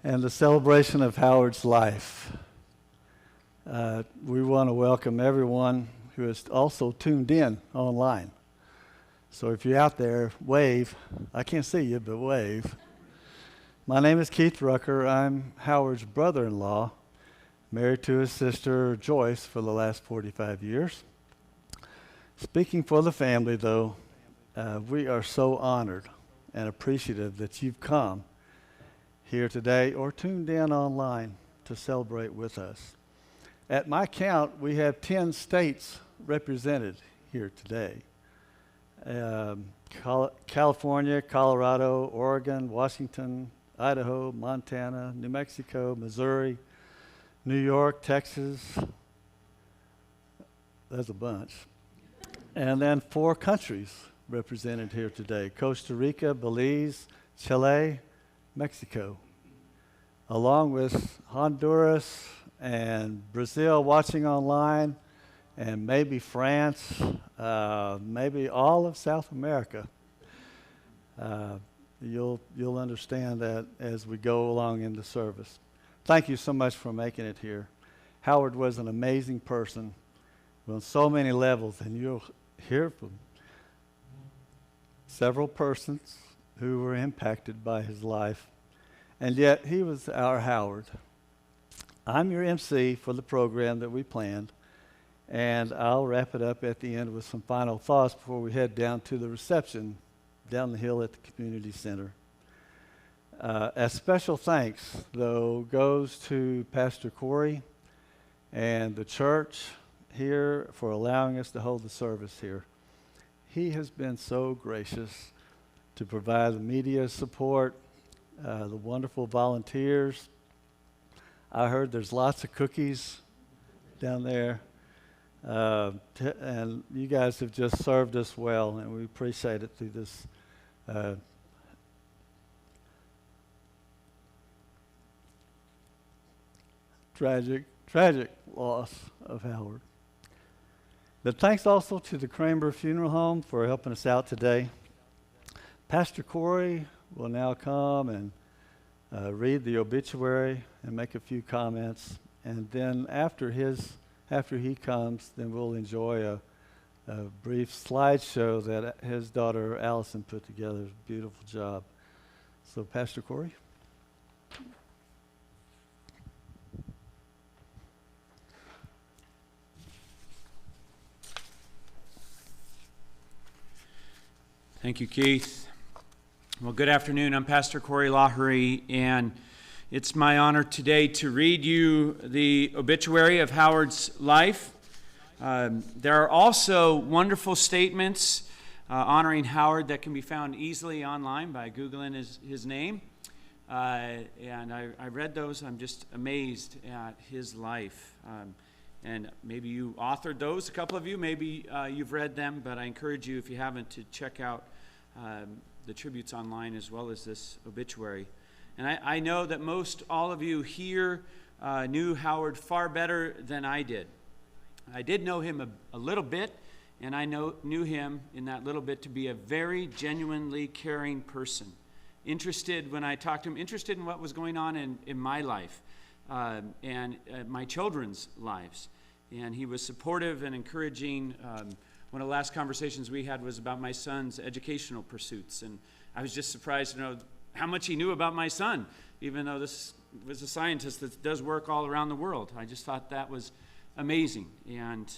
and the celebration of Howard's life. We want to welcome everyone who is also tuned in online. So if you're out there, wave. I can't see you, but wave. My name is Keith Rucker. I'm Howard's brother-in-law, married to his sister Joyce for the last 45 years. Speaking for the family, though, we are so honored and appreciative that you've come here today or tuned in online to celebrate with us. At my count, we have 10 states represented here today. California, Colorado, Oregon, Washington, Idaho, Montana, New Mexico, Missouri, New York, Texas. There's a bunch. And then 4 countries represented here today: Costa Rica, Belize, Chile, Mexico, along with Honduras and Brazil watching online, and maybe France, maybe all of South America. You'll understand that as we go along in the service. Thank you so much for making it here. Howard was an amazing person on so many levels, and you'll hear from several persons who were impacted by his life, and yet he was our Howard. I'm your MC for the program that we planned, and I'll wrap it up at the end with some final thoughts before we head down to the reception down the hill at the community center. A special thanks, though, goes to Pastor Corey and the church here for allowing us to hold the service here. He has been so gracious to provide the media support, the wonderful volunteers. I heard there's lots of cookies down there, and you guys have just served us well, and we appreciate it through this tragic loss of Howard. But thanks also to the Kramer Funeral Home for helping us out today. Pastor Corey will now come and read the obituary and make a few comments. And then after he comes, then we'll enjoy a brief slideshow that his daughter Allison put together. Beautiful job. So Pastor Corey. Thank you, Keith. Well, good afternoon. I'm Pastor Corey Lahery, and it's my honor today to read you the obituary of Howard's life. There are also wonderful statements honoring Howard that can be found easily online by Googling his name. And I read those. I'm just amazed at his life. And maybe you authored those, a couple of you. Maybe you've read them, but I encourage you, if you haven't, to check out the tributes online as well as this obituary. And I know that most all of you here knew Howard far better than I did. I did know him a little bit, and I knew him in that little bit to be a very genuinely caring person. Interested, when I talked to him, interested in what was going on in my life and my children's lives. And he was supportive and encouraging. One of the last conversations we had was about my son's educational pursuits, and I was just surprised to know how much he knew about my son, even though this was a scientist that does work all around the world. I just thought that was amazing, and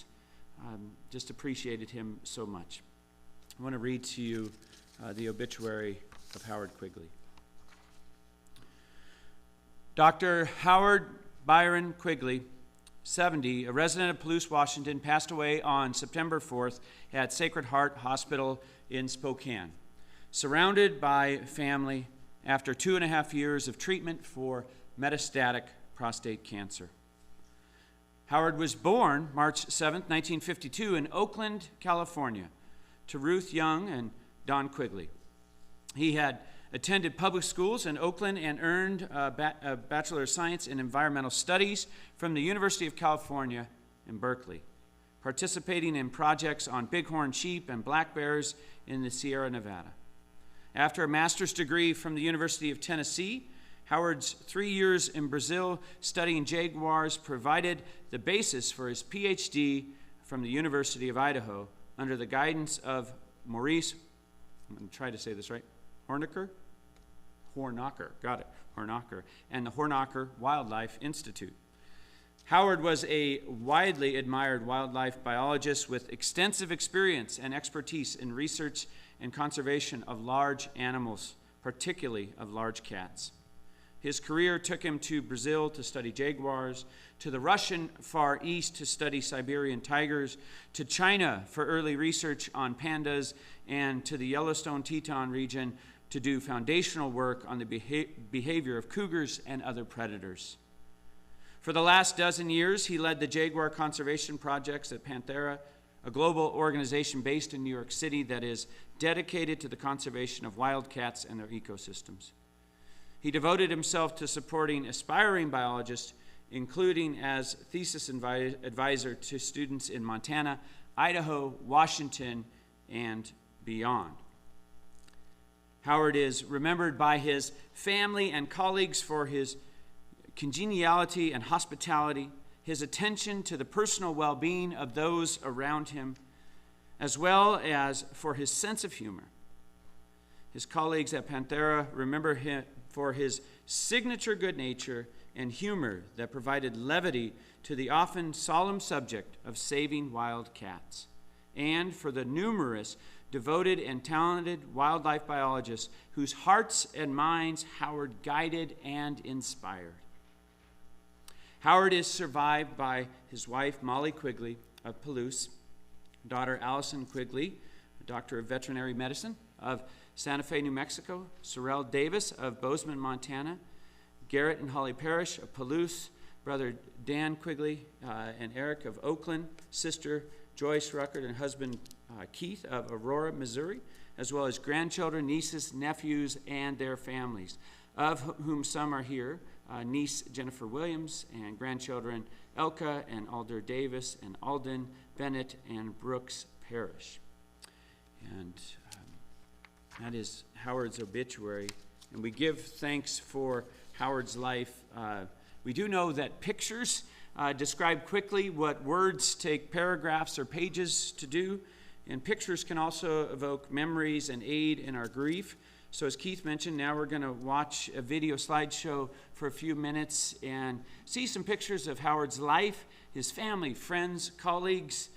just appreciated him so much. I want to read to you the obituary of Howard Quigley. Dr. Howard Byron Quigley, 70, a resident of Palouse, Washington, passed away on September 4th at Sacred Heart Hospital in Spokane, surrounded by family after 2.5 years of treatment for metastatic prostate cancer. Howard was born March 7th, 1952 in Oakland, California, to Ruth Young and Don Quigley. He had attended public schools in Oakland and earned a Bachelor of Science in Environmental Studies from the University of California in Berkeley, participating in projects on bighorn sheep and black bears in the Sierra Nevada. After a master's degree from the University of Tennessee, Howard's 3 years in Brazil studying jaguars provided the basis for his PhD from the University of Idaho under the guidance of Maurice, I'm going to try to say this right, Hornacher, got it, Hornacher, and the Hornacher Wildlife Institute. Howard was a widely admired wildlife biologist with extensive experience and expertise in research and conservation of large animals, particularly of large cats. His career took him to Brazil to study jaguars, to the Russian Far East to study Siberian tigers, to China for early research on pandas, and to the Yellowstone Teton region to do foundational work on the behavior of cougars and other predators. For the last dozen years, he led the jaguar conservation projects at Panthera, a global organization based in New York City that is dedicated to the conservation of wildcats and their ecosystems. He devoted himself to supporting aspiring biologists, including as thesis advisor to students in Montana, Idaho, Washington, and beyond. Howard is remembered by his family and colleagues for his congeniality and hospitality, his attention to the personal well-being of those around him, as well as for his sense of humor. His colleagues at Panthera remember him for his signature good nature and humor that provided levity to the often solemn subject of saving wild cats, and for the numerous devoted and talented wildlife biologists whose hearts and minds Howard guided and inspired. Howard is survived by his wife, Molly Quigley of Palouse, daughter Allison Quigley, a doctor of veterinary medicine of Santa Fe, New Mexico, Sorrel Davis of Bozeman, Montana, Garrett and Holly Parrish of Palouse, brother Dan Quigley and Eric of Oakland, sister Joyce Ruckert and husband Keith of Aurora, Missouri, as well as grandchildren, nieces, nephews, and their families, of whom some are here, niece Jennifer Williams, and grandchildren Elka and Alder Davis, and Alden Bennett and Brooks Parrish. And that is Howard's obituary. And we give thanks for Howard's life. We do know that pictures describe quickly what words take paragraphs or pages to do, and pictures can also evoke memories and aid in our grief. So as Keith mentioned, now we're going to watch a video slideshow for a few minutes and see some pictures of Howard's life, his family, friends, colleagues.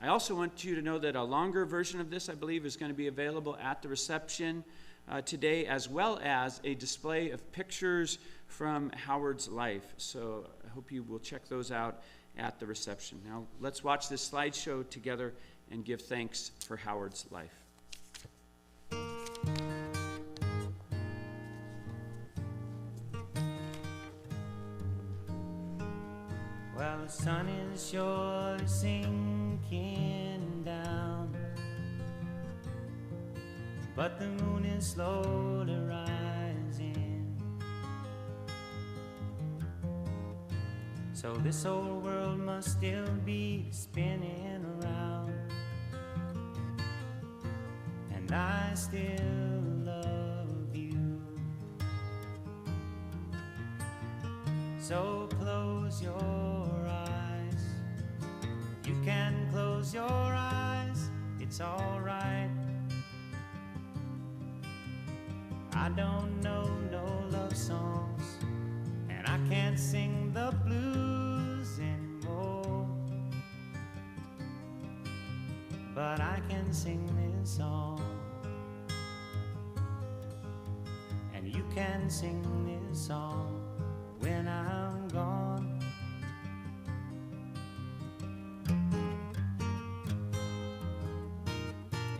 I also want you to know that a longer version of this, I believe, is going to be available at the reception today, as well as a display of pictures from Howard's life. So I hope you will check those out at the reception. Now let's watch this slideshow together and give thanks for Howard's life. Well, the sun is surely sinking down, but the moon is slowly rising. So this old world must still be spinning around, and I still love you. So close your eyes. You can close your eyes, it's alright. I don't know no love songs, and I can't sing the blues anymore, but I can sing this song, and you can sing this song when I'm gone.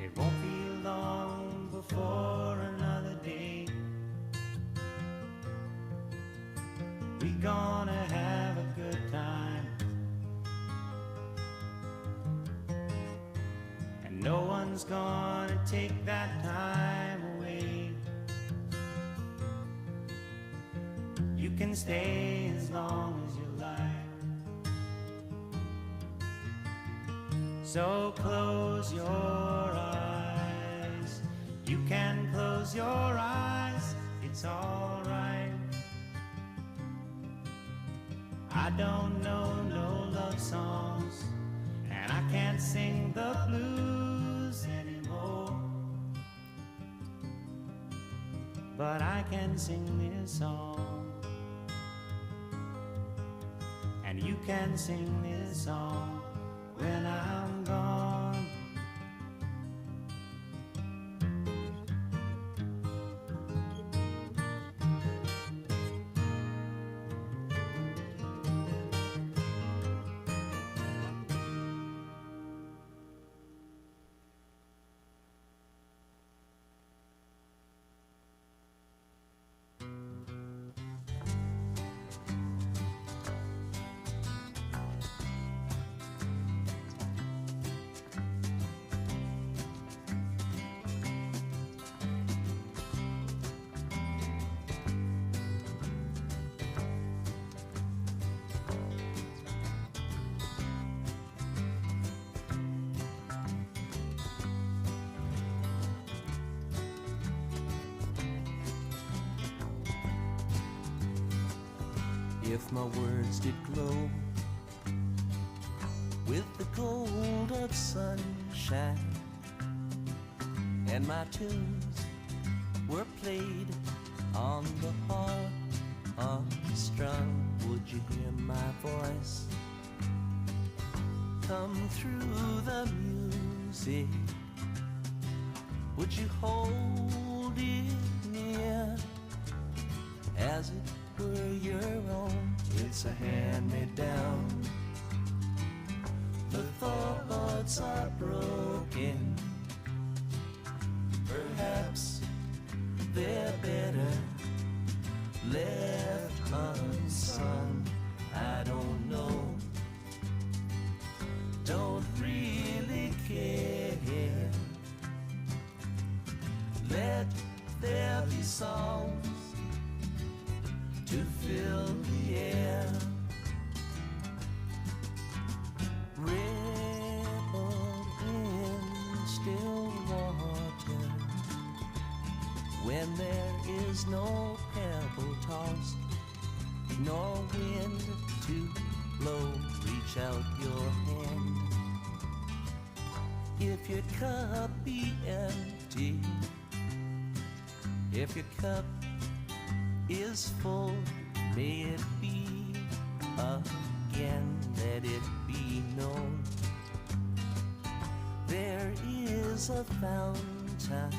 It won't be long before another day we gonna have a good time, and no one's gonna take that time away. You can stay as long as you like. So close your eyes. You can close your eyes, it's alright. I don't know no love songs, and I can't sing the blues anymore. But I can sing this song, and you can sing this song when I'm gone. If my words did glow with the gold of sunshine, and my tunes were played on the harp unstrung, would you hear my voice come through the music? Would you hold it near as it were your own? It's a hand-me-down. The thoughts are broken. Perhaps they're better left unsung. I don't know. Don't really care. Let there be songs to fill the air. Ripple in still water when there is no pebble tossed, nor wind to blow. Reach out your hand. If your cup be empty, if your cup is full, may it be again, let it be known. There is a fountain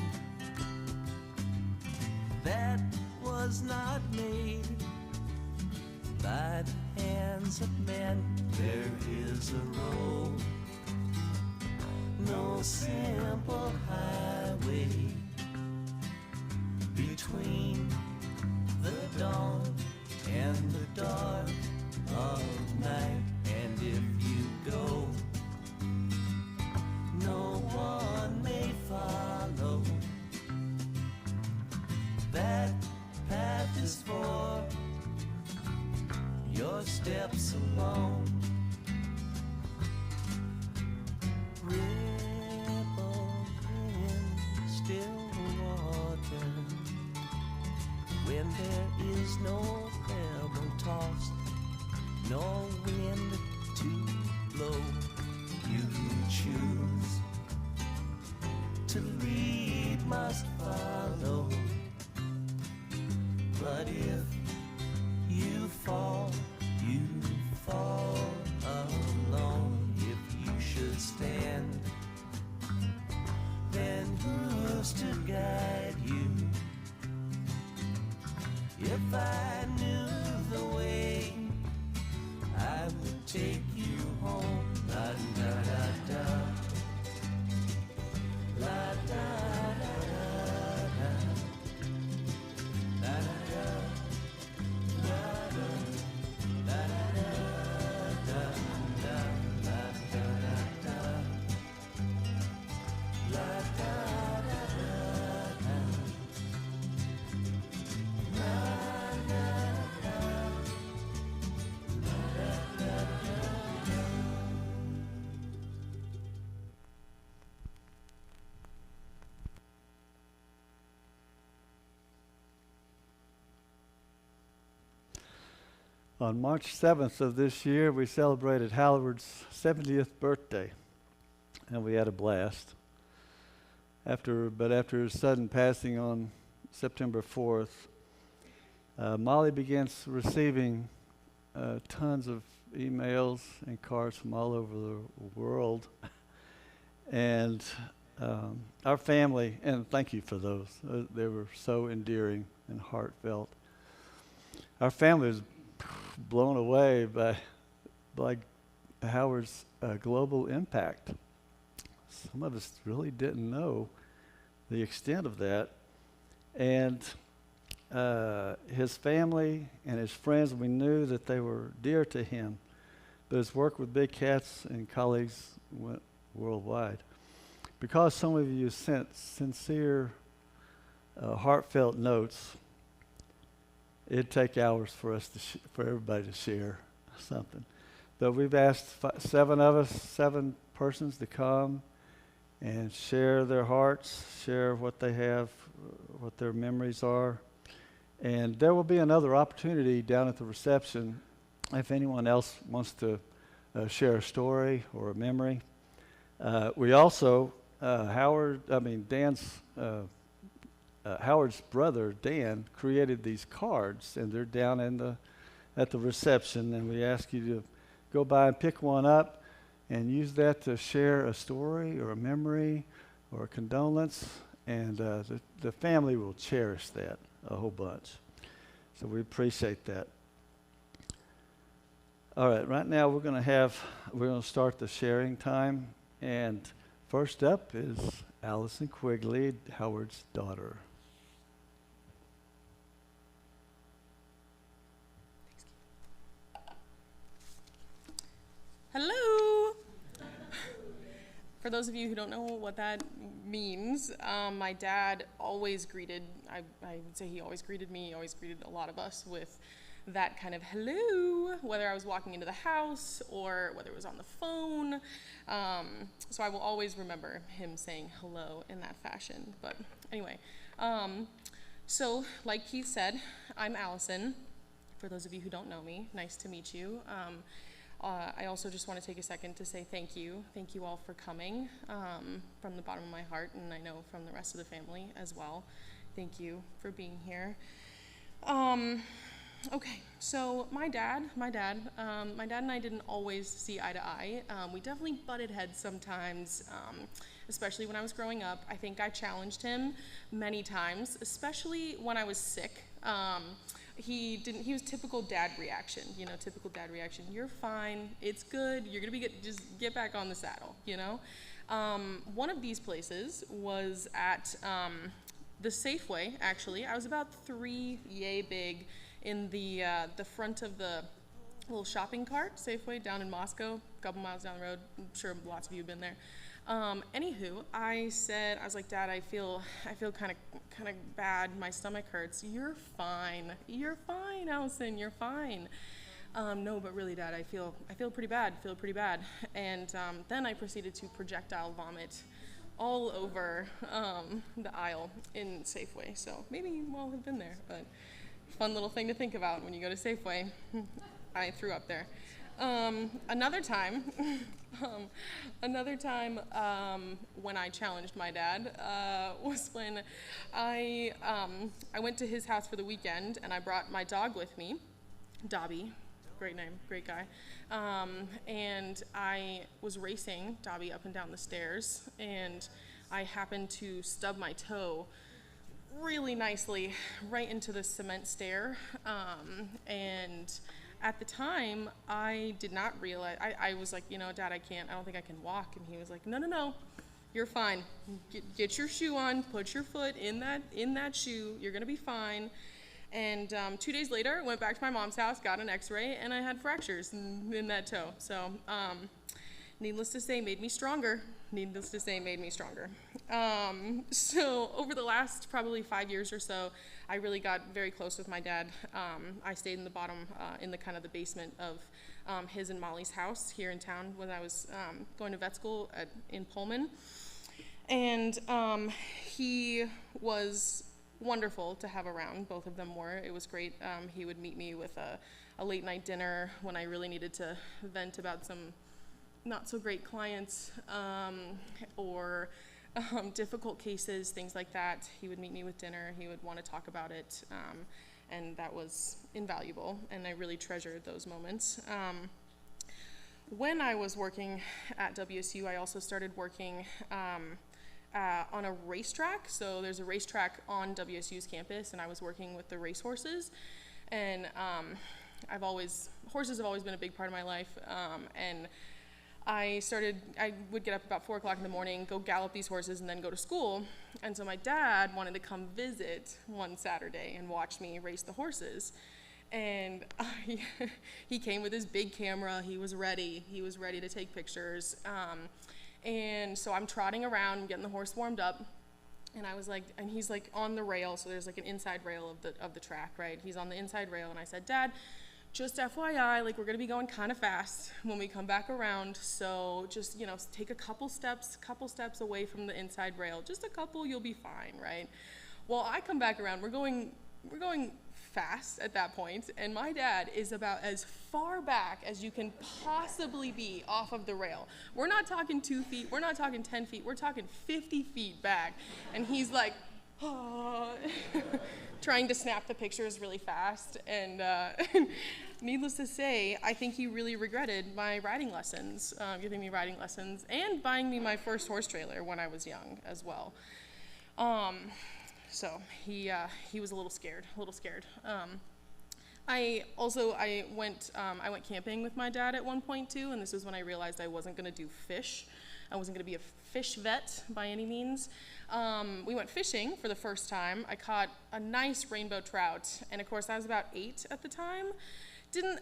that was not made by the hands of men. There is a road, no simple highway between the dawn and the dark of night. And if you go, no one may follow. That path is for your steps alone. Ripple in still water when there is no pebble tossed, no wind to blow. You choose to lead, must follow. But if you fall alone. If you should stand, then who's to guide you? If I knew the way, I would take you home. La da da da, la da da da, la da da, la da la da da da, la da da da, la da da da, la da da. On March 7th of this year, we celebrated Howard's 70th birthday, and we had a blast. After his sudden passing on September 4th, Molly began receiving tons of emails and cards from all over the world. And our family, and thank you for those, they were so endearing and heartfelt. Our family was blown away by Howard's global impact. Some of us really didn't know the extent of that. And his family and his friends, we knew that they were dear to him. But his work with Big Cats and colleagues went worldwide. Because some of you sent sincere, heartfelt notes, it'd take hours for us for everybody to share something. But we've asked seven persons to come and share their hearts, share what they have, what their memories are. And there will be another opportunity down at the reception if anyone else wants to share a story or a memory. We also, Howard's brother, Dan, created these cards, and they're down at the reception, and we ask you to go by and pick one up and use that to share a story or a memory or a condolence, and the family will cherish that a whole bunch. So we appreciate that. All right, right now we're going to start the sharing time, and first up is Allison Quigley, Howard's daughter. Hello! For those of you who don't know what that means, my dad always greeted, I would say he always greeted me, always greeted a lot of us with that kind of hello, whether I was walking into the house or whether it was on the phone. So I will always remember him saying hello in that fashion. But anyway, so like Keith said, I'm Allison. For those of you who don't know me, nice to meet you. I also just want to take a second to say thank you. Thank you all for coming from the bottom of my heart, and I know from the rest of the family as well. Thank you for being here. Okay, so my dad and I didn't always see eye to eye. We definitely butted heads sometimes, especially when I was growing up. I think I challenged him many times, especially when I was sick. He was typical dad reaction, You're fine, it's good, you're gonna be good, just get back on the saddle, One of these places was at the Safeway, actually. I was about 3 yay big in the front of the little shopping cart, Safeway, down in Moscow, a couple miles down the road. I'm sure lots of you have been there. Anywho, I was like, Dad, I feel kind of bad. My stomach hurts. You're fine, Allison. You're fine. No, but really, Dad, I feel pretty bad. And then I proceeded to projectile vomit all over the aisle in Safeway. So maybe you all have been there, but fun little thing to think about when you go to Safeway. I threw up there. Another time when I challenged my dad was when I went to his house for the weekend, and I brought my dog with me, Dobby, great name, great guy, and I was racing Dobby up and down the stairs, and I happened to stub my toe really nicely right into the cement stair, and at the time, I did not realize, I was like, Dad, I don't think I can walk. And he was like, no, you're fine. Get your shoe on, put your foot in that shoe, you're gonna be fine. And 2 days later, I went back to my mom's house, got an x-ray, and I had fractures in that toe. So, needless to say, made me stronger. So over the last probably 5 years or so, I really got very close with my dad. I stayed in the bottom, in the kind of the basement of his and Molly's house here in town when I was going to vet school in Pullman. And he was wonderful to have around. Both of them were. It was great. He would meet me with a a late night dinner when I really needed to vent about some not so great clients, or difficult cases, things like that. He would meet me with dinner. He would want to talk about it, and that was invaluable, and I really treasured those moments. When I was working at WSU, I also started working on a racetrack. So there's a racetrack on WSU's campus, and I was working with the racehorses. And horses have always been a big part of my life. And I would get up about 4 o'clock in the morning, go gallop these horses, and then go to school. And so my dad wanted to come visit one Saturday and watch me race the horses. And he came with his big camera. He was ready to take pictures. And so I'm trotting around, getting the horse warmed up. And I was like, and he's like on the rail. So there's like an inside rail of the track, right? He's on the inside rail. And I said, Dad, just FYI, like we're gonna be going kind of fast when we come back around. So just, take a couple steps away from the inside rail. Just a couple, you'll be fine, right? Well, I come back around, we're going fast at that point, and my dad is about as far back as you can possibly be off of the rail. We're not talking 2 feet, we're not talking 10 feet, we're talking 50 feet back. And he's like, oh, trying to snap the pictures really fast. And needless to say, I think he really regretted my riding lessons, giving me riding lessons, and buying me my first horse trailer when I was young as well. So he was a little scared. I went camping with my dad at one point too, and this was when I realized I wasn't going to do fish. I wasn't going to be a fish vet by any means. We went fishing for the first time. I caught a nice rainbow trout, and of course I was about 8 at the time.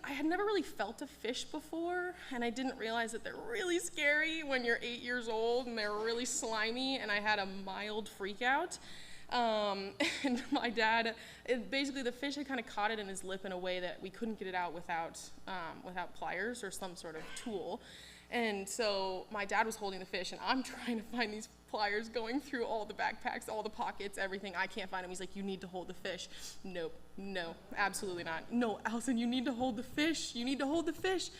I had never really felt a fish before, and I didn't realize that they're really scary when you're 8 years old, and they're really slimy, and I had a mild freak out. And my dad, basically the fish had kind of caught it in his lip in a way that we couldn't get it out without pliers or some sort of tool. And so my dad was holding the fish, and I'm trying to find these pliers going through all the backpacks, all the pockets, everything. I can't find them. He's like, you need to hold the fish. Nope, no, absolutely not. No, Allison, you need to hold the fish. You need to hold the fish.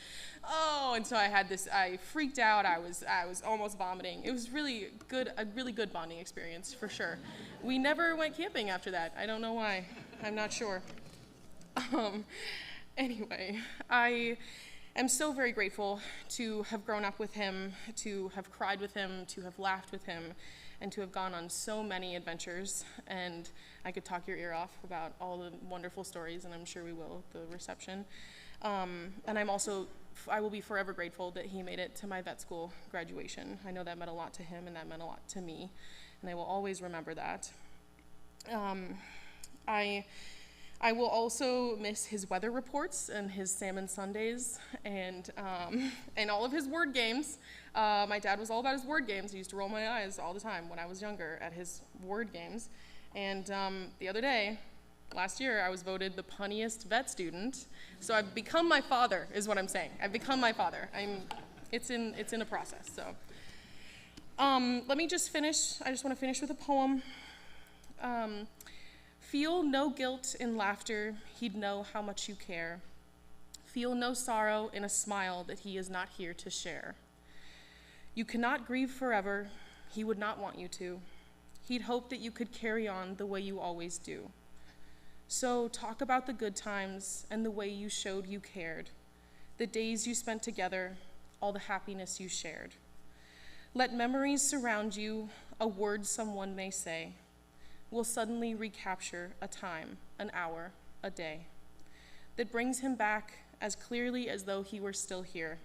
Oh, and so I freaked out. I was almost vomiting. It was really good, a really good bonding experience for sure. We never went camping after that. I don't know why. I'm not sure. Anyway, I am so very grateful to have grown up with him, to have cried with him, to have laughed with him, and to have gone on so many adventures. And I could talk your ear off about all the wonderful stories, and I'm sure we will at the reception. And I will be forever grateful that he made it to my vet school graduation. I know that meant a lot to him, and that meant a lot to me, and I will always remember that. I will also miss his weather reports and his salmon Sundays and all of his word games. My dad was all about his word games. He used to roll my eyes all the time when I was younger at his word games. And the other day, last year, I was voted the punniest vet student. So I've become my father, is what I'm saying. I've become my father. It's in a process. So let me just finish. I just want to finish with a poem. Feel no guilt in laughter, he'd know how much you care. Feel no sorrow in a smile that he is not here to share. You cannot grieve forever, he would not want you to. He'd hope that you could carry on the way you always do. So talk about the good times and the way you showed you cared, the days you spent together, all the happiness you shared. Let memories surround you, a word someone may say will suddenly recapture a time, an hour, a day that brings him back as clearly as though he were still here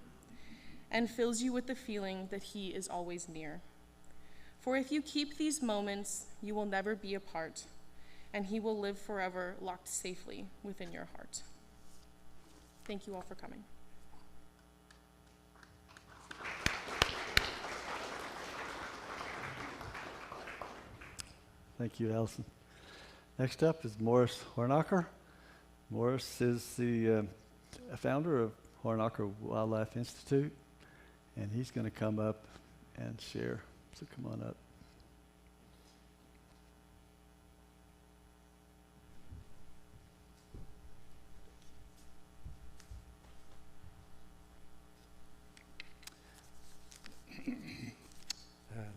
and fills you with the feeling that he is always near. For if you keep these moments, you will never be apart, and he will live forever locked safely within your heart. Thank you all for coming. Thank you, Allison. Next up is Morris Hornacher. Morris is the founder of Hornacher Wildlife Institute, and he's going to come up and share. So come on up.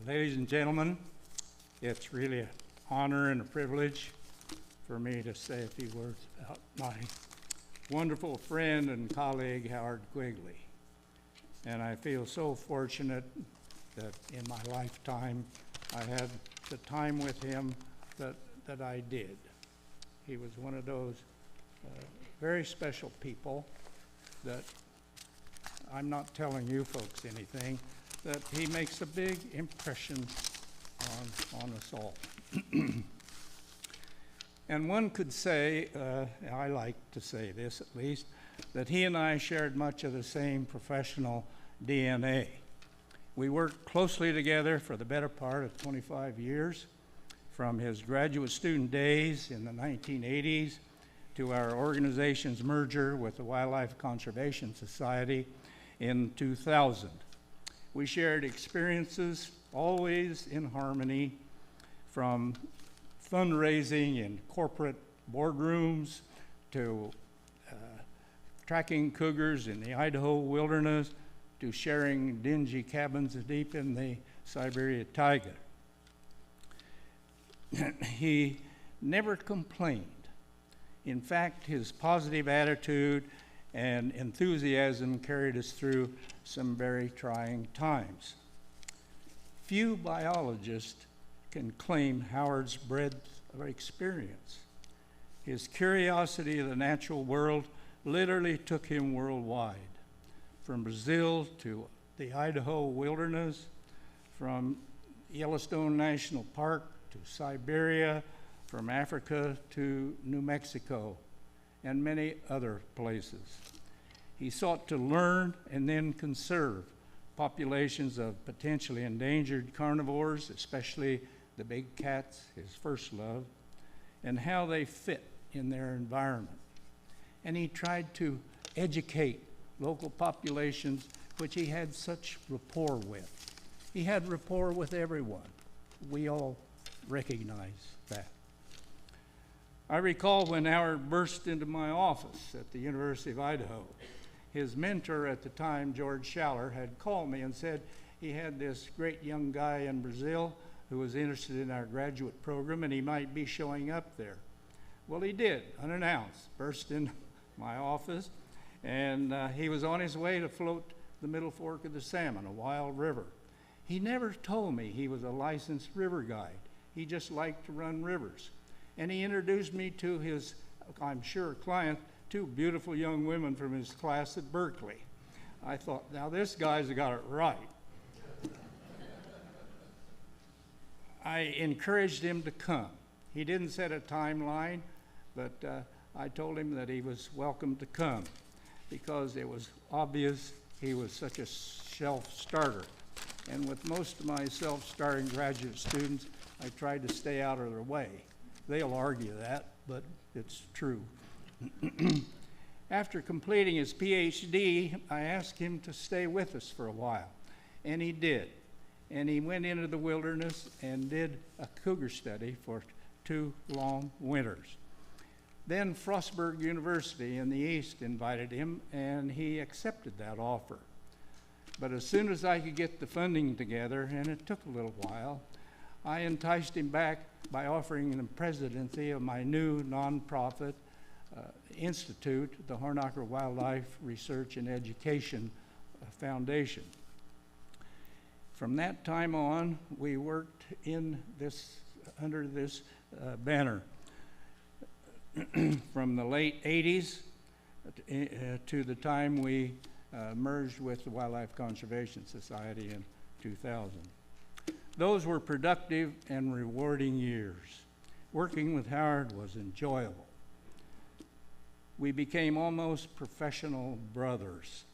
Ladies and gentlemen, it's really an honor and a privilege for me to say a few words about my wonderful friend and colleague, Howard Quigley. And I feel so fortunate that in my lifetime I had the time with him that I did. He was one of those very special people that I'm not telling you folks anything, that he makes a big impression on us all. And one could say, I like to say this at least, that he and I shared much of the same professional DNA. We worked closely together for the better part of 25 years, from his graduate student days in the 1980s to our organization's merger with the Wildlife Conservation Society in 2000. We shared experiences always in harmony, from fundraising in corporate boardrooms to tracking cougars in the Idaho wilderness to sharing dingy cabins deep in the Siberia taiga. He never complained. In fact, his positive attitude and enthusiasm carried us through some very trying times. Few biologists can claim Howard's breadth of experience. His curiosity of the natural world literally took him worldwide, from Brazil to the Idaho wilderness, from Yellowstone National Park to Siberia, from Africa to New Mexico, and many other places. He sought to learn and then conserve populations of potentially endangered carnivores, especially the big cats, his first love, and how they fit in their environment. And he tried to educate local populations which he had such rapport with. He had rapport with everyone. We all recognize that. I recall when Howard burst into my office at the University of Idaho. His mentor at the time, George Schaller, had called me and said he had this great young guy in Brazil who was interested in our graduate program and he might be showing up there. Well, he did, unannounced, burst into my office, and he was on his way to float the Middle Fork of the Salmon, a wild river. He never told me he was a licensed river guide. He just liked to run rivers. And he introduced me to his, I'm sure, client, two beautiful young women from his class at Berkeley. I thought, now this guy's got it right. I encouraged him to come. He didn't set a timeline, but I told him that he was welcome to come because it was obvious he was such a self-starter. And with most of my self-starting graduate students, I tried to stay out of their way. They'll argue that, but it's true. After completing his PhD, I asked him to stay with us for a while, and he did. And he went into the wilderness and did a cougar study for 2 long winters. Then Frostburg University in the East invited him, and he accepted that offer. But as soon as I could get the funding together, and it took a little while, I enticed him back by offering him the presidency of my new nonprofit institute, the Hornacher Wildlife Research and Education Foundation. From that time on, we worked under this banner. From the late 80s to the time we merged with the Wildlife Conservation Society in 2000. Those were productive and rewarding years. Working with Howard was enjoyable. We became almost professional brothers.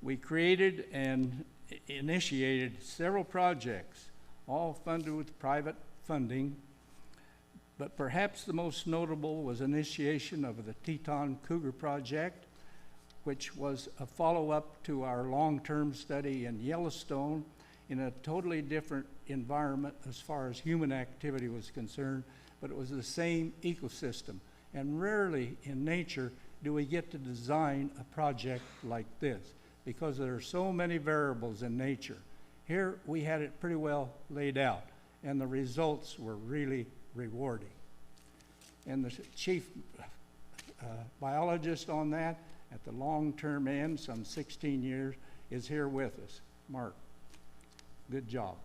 We created and initiated several projects, all funded with private funding, but perhaps the most notable was initiation of the Teton Cougar Project, which was a follow-up to our long-term study in Yellowstone in a totally different environment as far as human activity was concerned, but it was the same ecosystem. And rarely in nature do we get to design a project like this, because there are so many variables in nature. Here we had it pretty well laid out, and the results were really rewarding. And the chief biologist on that, at the long-term end, some 16 years, is here with us. Mark, good job.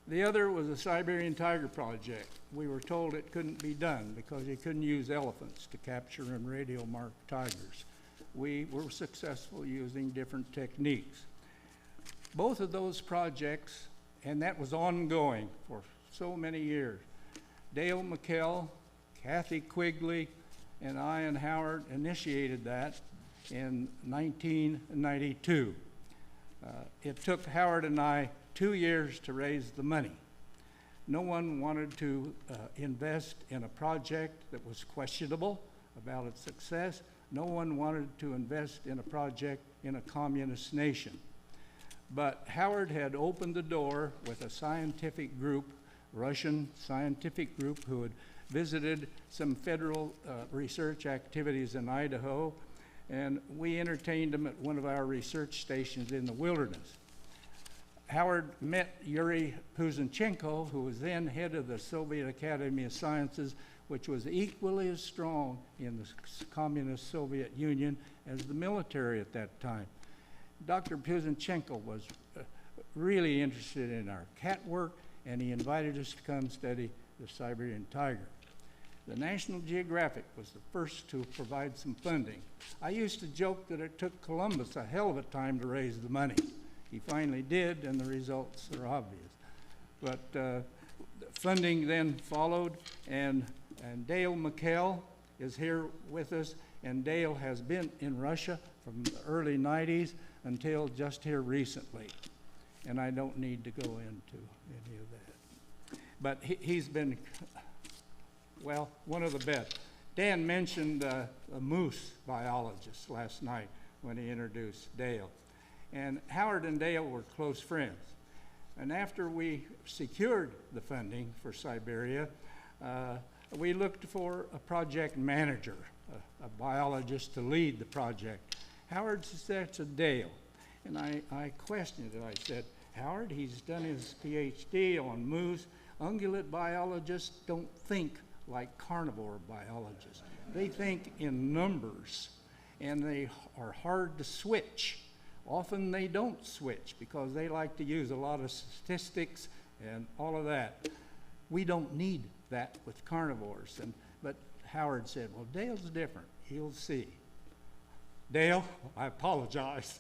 The other was the Siberian Tiger Project. We were told it couldn't be done because you couldn't use elephants to capture and radio mark tigers. We were successful using different techniques. Both of those projects, and that was ongoing for so many years. Dale McKell, Kathy Quigley, and I and Howard initiated that in 1992. It took Howard and I 2 years to raise the money. No one wanted to invest in a project that was questionable about its success. No one wanted to invest in a project in a communist nation. But Howard had opened the door with a scientific group, Russian scientific group, who had visited some federal research activities in Idaho, and we entertained them at one of our research stations in the wilderness. Howard met Yuri Puzanchenko, who was then head of the Soviet Academy of Sciences, which was equally as strong in the communist Soviet Union as the military at that time. Dr. Puzanchenko was really interested in our cat work, and he invited us to come study the Siberian tiger. The National Geographic was the first to provide some funding. I used to joke that it took Columbus a hell of a time to raise the money. He finally did, and the results are obvious. But funding then followed, and Dale McKell is here with us, and Dale has been in Russia from the early 90s until just here recently. And I don't need to go into any of that. But he's been, well, one of the best. Dan mentioned a moose biologist last night when he introduced Dale. And Howard and Dale were close friends. And after we secured the funding for Siberia, we looked for a project manager, a biologist to lead the project. Howard said to Dale, and I questioned it. I said, Howard, he's done his PhD on moose. Ungulate biologists don't think like carnivore biologists. They think in numbers, and they are hard to switch. Often they don't switch because they like to use a lot of statistics and all of that. We don't need that with carnivores. But Howard said, well, Dale's different. He'll see. Dale, I apologize.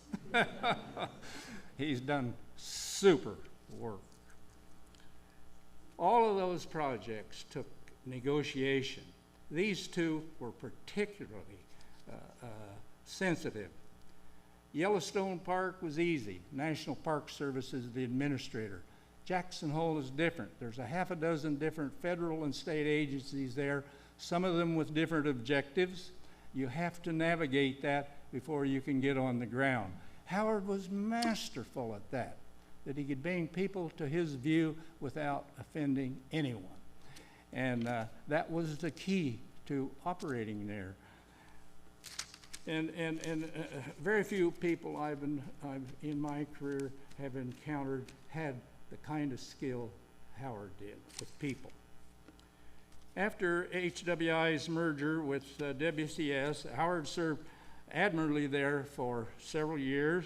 He's done super work. All of those projects took negotiation. These two were particularly sensitive. Yellowstone Park was easy. National Park Service is the administrator. Jackson Hole is different. There's a half a dozen different federal and state agencies there, some of them with different objectives. You have to navigate that before you can get on the ground. Howard was masterful at that he could bring people to his view without offending anyone. And that was the key to operating there. And very few people I've in my career have encountered had the kind of skill Howard did with people. After HWI's merger with WCS, Howard served admirably there for several years,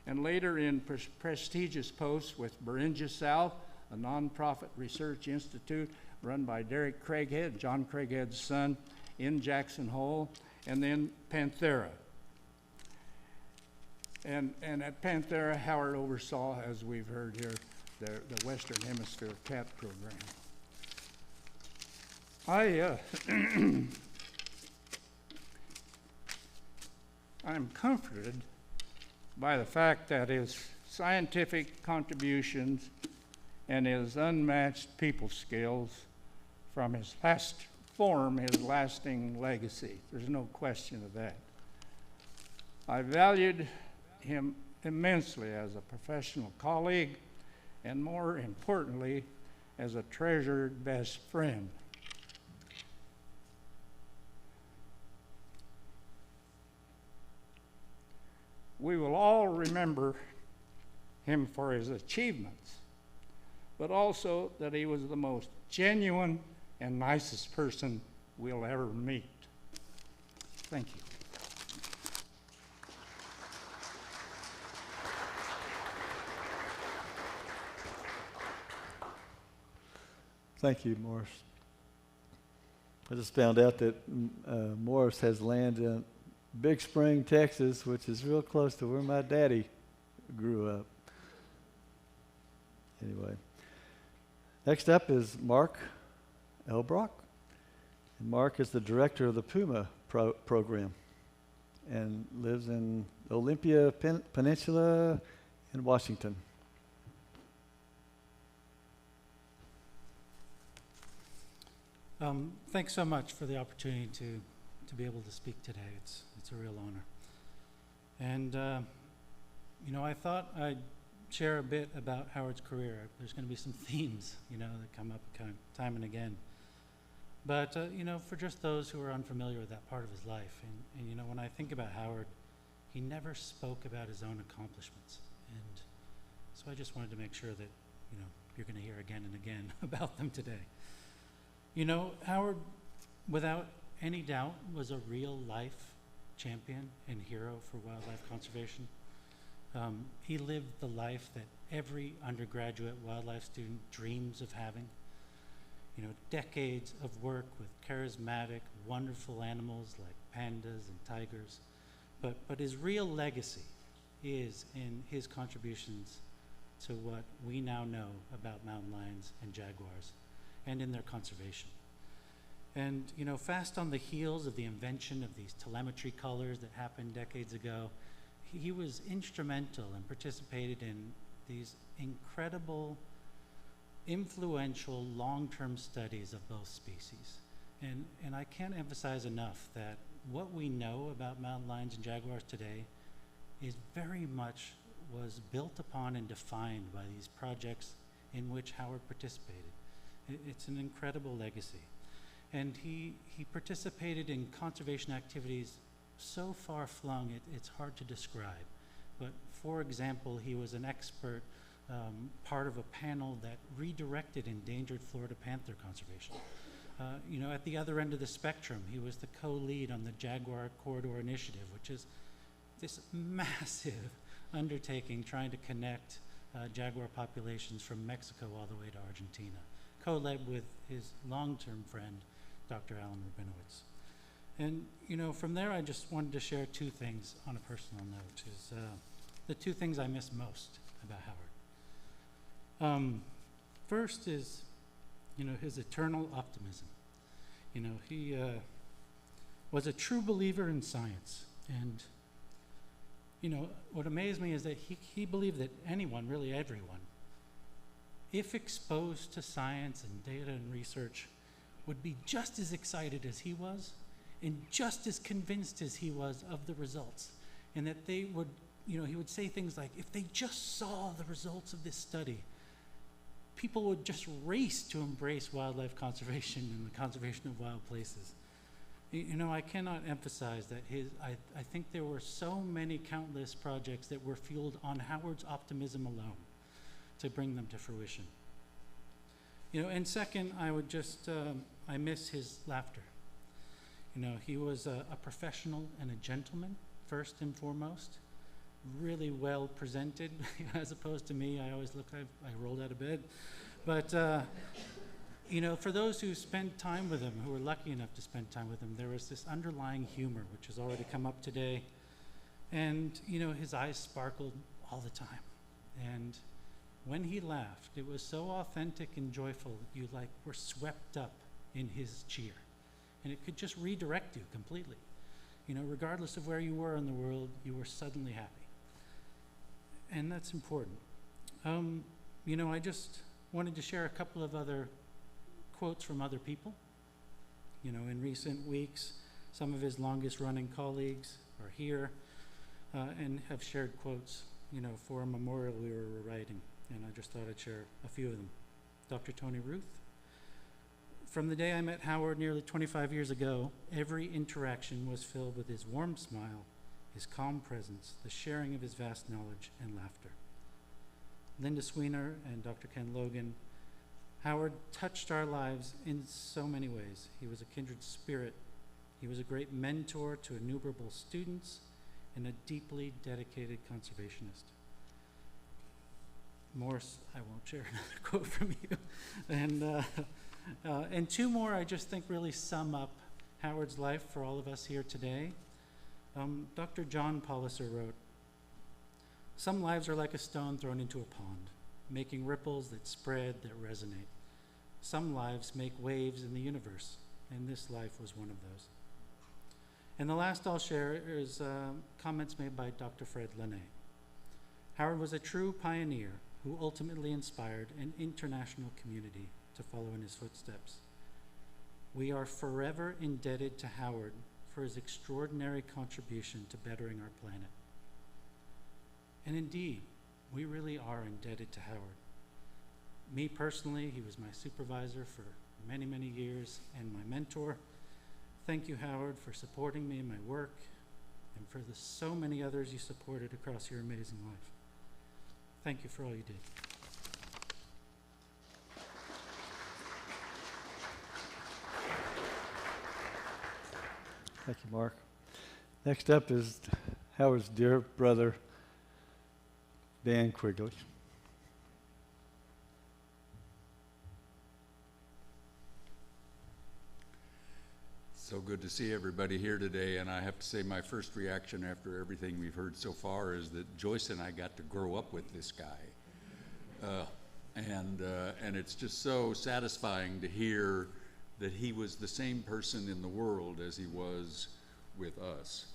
and later in prestigious posts with Beringia South, a nonprofit research institute run by Derek Craighead, John Craighead's son, in Jackson Hole, and then Panthera. And at Panthera, Howard oversaw, as we've heard here, the Western Hemisphere cat program. I'm comforted by the fact that his scientific contributions and his unmatched people skills from his last form his lasting legacy. There's no question of that. I valued him immensely as a professional colleague, and more importantly, as a treasured best friend. we will all remember him for his achievements, but also that he was the most genuine and nicest person we'll ever meet. Thank you. Thank you, Morris. I just found out that Morris has land in Big Spring, Texas, which is real close to where my daddy grew up. Anyway, next up is Mark Elbrock. And Mark is the director of the Puma program and lives in the Olympia Peninsula in Washington. Thanks so much for the opportunity to be able to speak today. It's a real honor. And, I thought I'd share a bit about Howard's career. There's going to be some themes, that come up time and again. But, for just those who are unfamiliar with that part of his life, and when I think about Howard, he never spoke about his own accomplishments. And so I just wanted to make sure that, you're going to hear again and again about them today. Howard, without any doubt, was a real-life champion and hero for wildlife conservation. He lived the life that every undergraduate wildlife student dreams of having. Decades of work with charismatic, wonderful animals like pandas and tigers. But his real legacy is in his contributions to what we now know about mountain lions and jaguars, and in their conservation. And, fast on the heels of the invention of these telemetry collars that happened decades ago, he was instrumental and participated in these incredible, influential, long-term studies of both species. And I can't emphasize enough that what we know about mountain lions and jaguars today is very much was built upon and defined by these projects in which Howard participated. It's an incredible legacy. And he participated in conservation activities so far-flung, it's hard to describe. But for example, he was an expert, part of a panel that redirected endangered Florida panther conservation. At the other end of the spectrum, he was the co-lead on the Jaguar Corridor Initiative, which is this massive undertaking trying to connect jaguar populations from Mexico all the way to Argentina, co-led with his long-term friend, Dr. Alan Rabinowitz. And, from there, I just wanted to share two things on a personal note, is the two things I miss most about Howard. First is, his eternal optimism. He was a true believer in science. And, what amazed me is that he believed that anyone, really everyone, if exposed to science and data and research, would be just as excited as he was and just as convinced as he was of the results. And that they would, he would say things like, if they just saw the results of this study, people would just race to embrace wildlife conservation and the conservation of wild places. I cannot emphasize that I think there were so many countless projects that were fueled on Howard's optimism alone to bring them to fruition. And second, I would just, I miss his laughter. He was a professional and a gentleman, first and foremost, really well presented, as opposed to me. I always look, I rolled out of bed. But, for those who spent time with him, who were lucky enough to spend time with him, there was this underlying humor, which has already come up today. And, his eyes sparkled all the time. And when he laughed, it was so authentic and joyful, you were swept up in his cheer. And it could just redirect you completely. Regardless of where you were in the world, you were suddenly happy. And that's important. I just wanted to share a couple of other quotes from other people. In recent weeks, some of his longest running colleagues are here and have shared quotes, for a memorial we were writing. And I just thought I'd share a few of them. Dr. Tony Ruth. From the day I met Howard nearly 25 years ago, every interaction was filled with his warm smile, his calm presence, the sharing of his vast knowledge and laughter. Linda Sweener and Dr. Ken Logan, Howard touched our lives in so many ways. He was a kindred spirit. He was a great mentor to innumerable students and a deeply dedicated conservationist. Morris, I won't share another quote from you. And two more I just think really sum up Howard's life for all of us here today. Dr. John Poliser wrote, "Some lives are like a stone thrown into a pond, making ripples that spread, that resonate. Some lives make waves in the universe, and this life was one of those." And the last I'll share is comments made by Dr. Fred Lene. Howard was a true pioneer who ultimately inspired an international community to follow in his footsteps. We are forever indebted to Howard for his extraordinary contribution to bettering our planet. And indeed, we really are indebted to Howard. Me personally, he was my supervisor for many, many years and my mentor. Thank you, Howard, for supporting me in my work and for the so many others you supported across your amazing life. Thank you for all you did. Thank you, Mark. Next up is Howard's dear brother, Dan Quigley. So good to see everybody here today, and I have to say my first reaction after everything we've heard so far is that Joyce and I got to grow up with this guy. And it's just so satisfying to hear that he was the same person in the world as he was with us.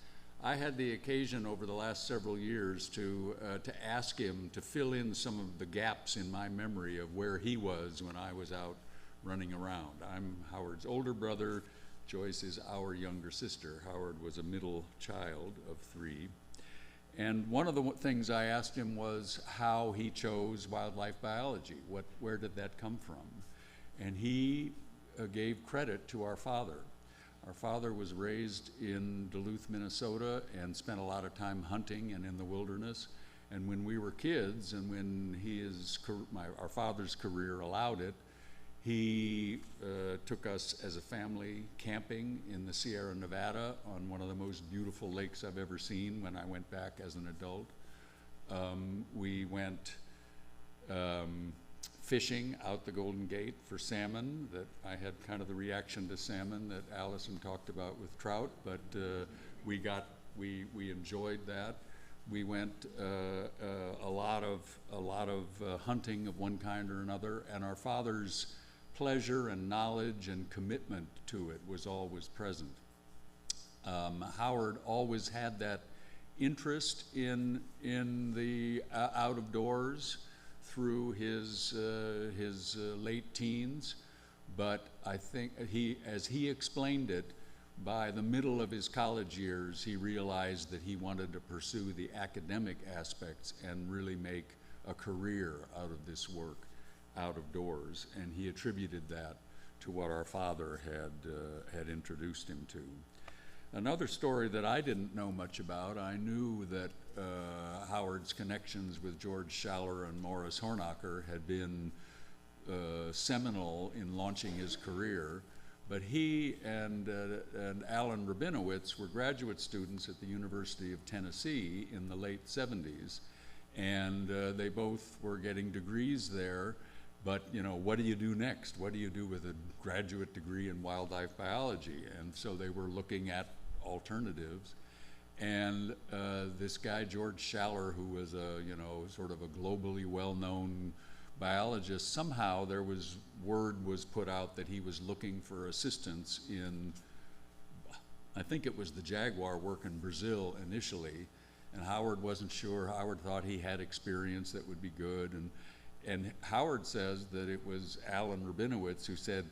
I had the occasion over the last several years to ask him to fill in some of the gaps in my memory of where he was when I was out running around. I'm Howard's older brother. Joyce is our younger sister. Howard was a middle child of 3. And one of the things I asked him was how he chose wildlife biology. Where did that come from? And he gave credit to our father. Our father was raised in Duluth, Minnesota, and spent a lot of time hunting and in the wilderness. And when we were kids, and when our father's career allowed it, he took us as a family camping in the Sierra Nevada on one of the most beautiful lakes I've ever seen when I went back as an adult. We went fishing out the Golden Gate for salmon. That I had kind of the reaction to salmon that Allison talked about with trout, but we enjoyed that. We went a lot of hunting of one kind or another, and our father's pleasure and knowledge and commitment to it was always present. Howard always had that interest in the out of doors through his late teens, but I think as he explained it, by the middle of his college years, he realized that he wanted to pursue the academic aspects and really make a career out of this work out of doors, and he attributed that to what our father had introduced him to. Another story that I didn't know much about, I knew that Howard's connections with George Schaller and Morris Hornacher had been seminal in launching his career, but he and Alan Rabinowitz were graduate students at the University of Tennessee in the late 70s, and they both were getting degrees there. But, you know, what do you do next? What do you do with a graduate degree in wildlife biology? And so they were looking at alternatives. And this guy, George Schaller, who was sort of a globally well-known biologist, somehow word was put out that he was looking for assistance in, I think it was the jaguar work in Brazil initially. And Howard wasn't sure. Howard thought he had experience that would be good. And Howard says that it was Alan Rabinowitz who said,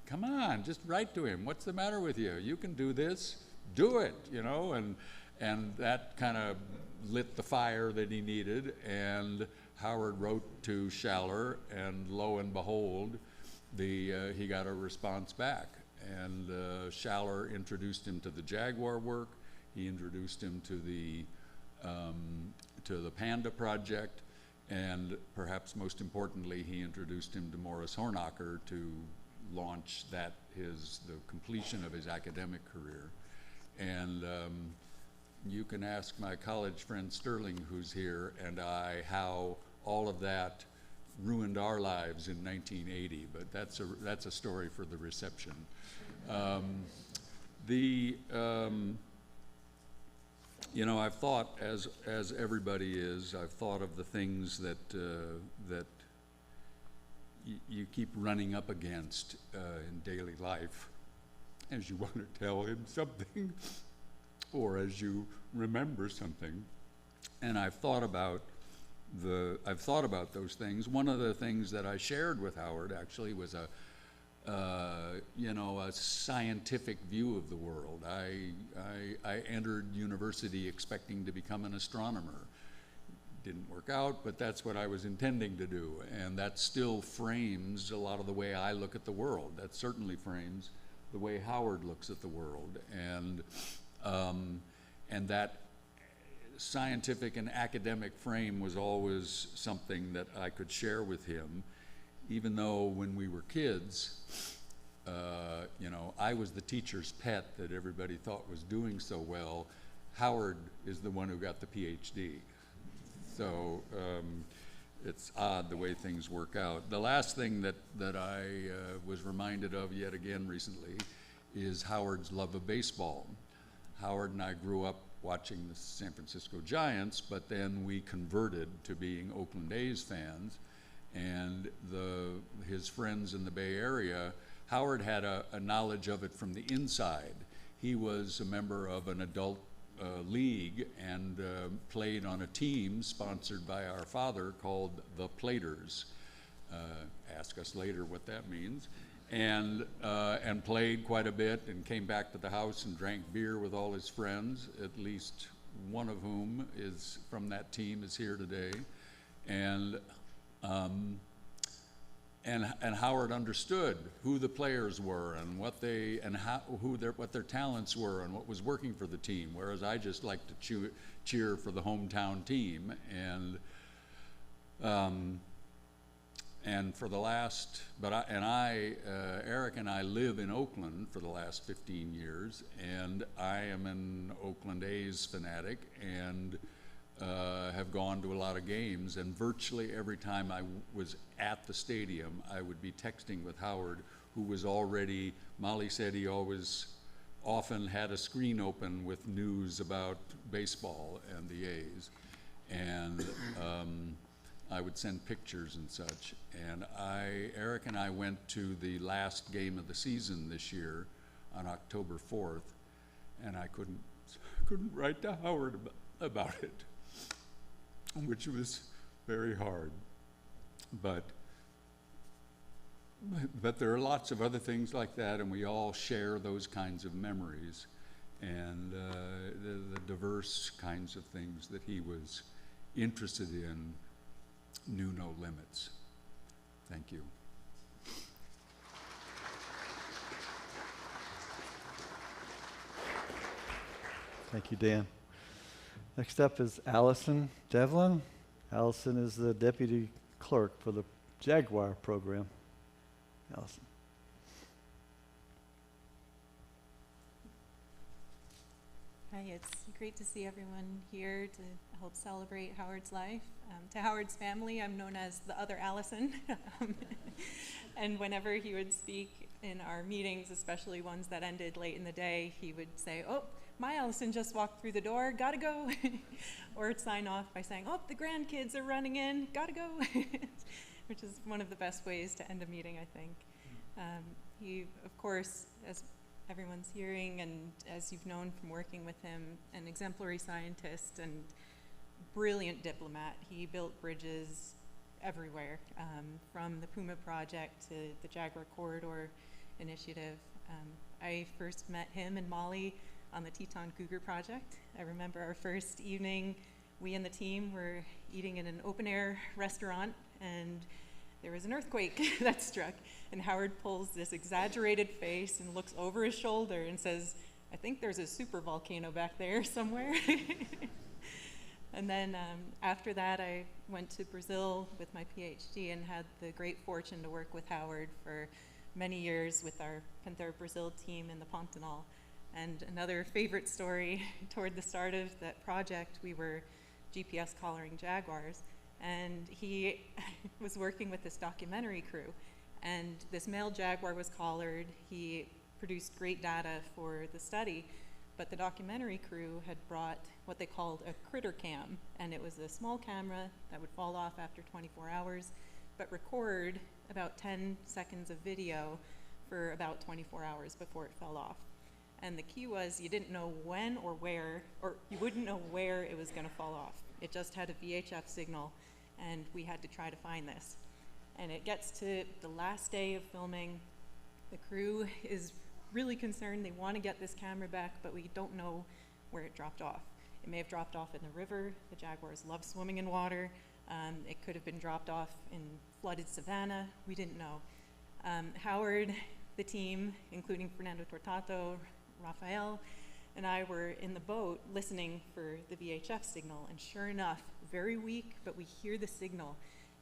come on, just write to him. What's the matter with you? You can do this. Do it, you know? And that kind of lit the fire that he needed. And Howard wrote to Schaller, and lo and behold, he got a response back. And Schaller introduced him to the jaguar work. He introduced him to the Panda Project, and perhaps most importantly, he introduced him to Morris Hornacher to launch the completion of his academic career. And you can ask my college friend Sterling, who's here, and I, how all of that ruined our lives in 1980, but that's a story for the reception. You know, I've thought, as everybody is, I've thought of the things that you keep running up against in daily life as you want to tell him something or as you remember something. And I've thought about those things. One of the things that I shared with Howard actually was a scientific view of the world. I entered university expecting to become an astronomer. Didn't work out, but that's what I was intending to do, and that still frames a lot of the way I look at the world. That certainly frames the way Howard looks at the world, and that scientific and academic frame was always something that I could share with him, even though when we were kids, I was the teacher's pet that everybody thought was doing so well. Howard is the one who got the PhD. So it's odd the way things work out. The last thing that I was reminded of yet again recently is Howard's love of baseball. Howard and I grew up watching the San Francisco Giants, but then we converted to being Oakland A's fans. And his friends in the Bay Area, Howard had a knowledge of it from the inside. He was a member of an adult league and played on a team sponsored by our father called the Platers. Ask us later what that means. And played quite a bit and came back to the house and drank beer with all his friends, at least one of whom is from that team is here today. And Howard understood who the players were and what their talents were and what was working for the team, whereas I just like to cheer for the hometown team. And for the last, Eric and I live in Oakland for the last 15 years, and I am an Oakland A's fanatic and have gone to a lot of games, and virtually every time I was at the stadium, I would be texting with Howard, who was already, Molly said he often had a screen open with news about baseball and the A's, and I would send pictures and such. And Eric and I went to the last game of the season this year on October 4th, and I couldn't write to Howard about it, which was very hard. But there are lots of other things like that, and we all share those kinds of memories and the diverse kinds of things that he was interested in knew no limits. Thank you. Thank you, Dan. Next up is Allison Devlin. Allison is the deputy clerk for the Jaguar program. Allison. Hi, it's great to see everyone here to help celebrate Howard's life. To Howard's family, I'm known as the other Allison. And whenever he would speak in our meetings, especially ones that ended late in the day, he would say, "Oh, my Allison just walked through the door, gotta go." Or sign off by saying, "Oh, the grandkids are running in, gotta go." Which is one of the best ways to end a meeting, I think. He, of course, as everyone's hearing, and as you've known from working with him, an exemplary scientist and brilliant diplomat. He built bridges everywhere, from the Puma Project to the Jaguar Corridor Initiative. I first met him and Molly on the Teton Cougar Project. I remember our first evening, we and the team were eating in an open-air restaurant, and there was an earthquake that struck, and Howard pulls this exaggerated face and looks over his shoulder and says, I think there's a super volcano back there somewhere. And then after that, I went to Brazil with my PhD and had the great fortune to work with Howard for many years with our Panther Brazil team in the Pantanal. And another favorite story, toward the start of that project, we were GPS collaring jaguars, and he was working with this documentary crew. And this male jaguar was collared. He produced great data for the study, but the documentary crew had brought what they called a critter cam, and it was a small camera that would fall off after 24 hours, but record about 10 seconds of video for about 24 hours before it fell off. And the key was you didn't know when or where, or you wouldn't know where it was gonna fall off. It just had a VHF signal, and we had to try to find this. And it gets to the last day of filming. The crew is really concerned. They want to get this camera back, but we don't know where it dropped off. It may have dropped off in the river. The jaguars love swimming in water. It could have been dropped off in flooded savanna. We didn't know. Howard, the team, including Fernando Tortato, Rafael, and I were in the boat listening for the VHF signal, and sure enough, very weak, but we hear the signal,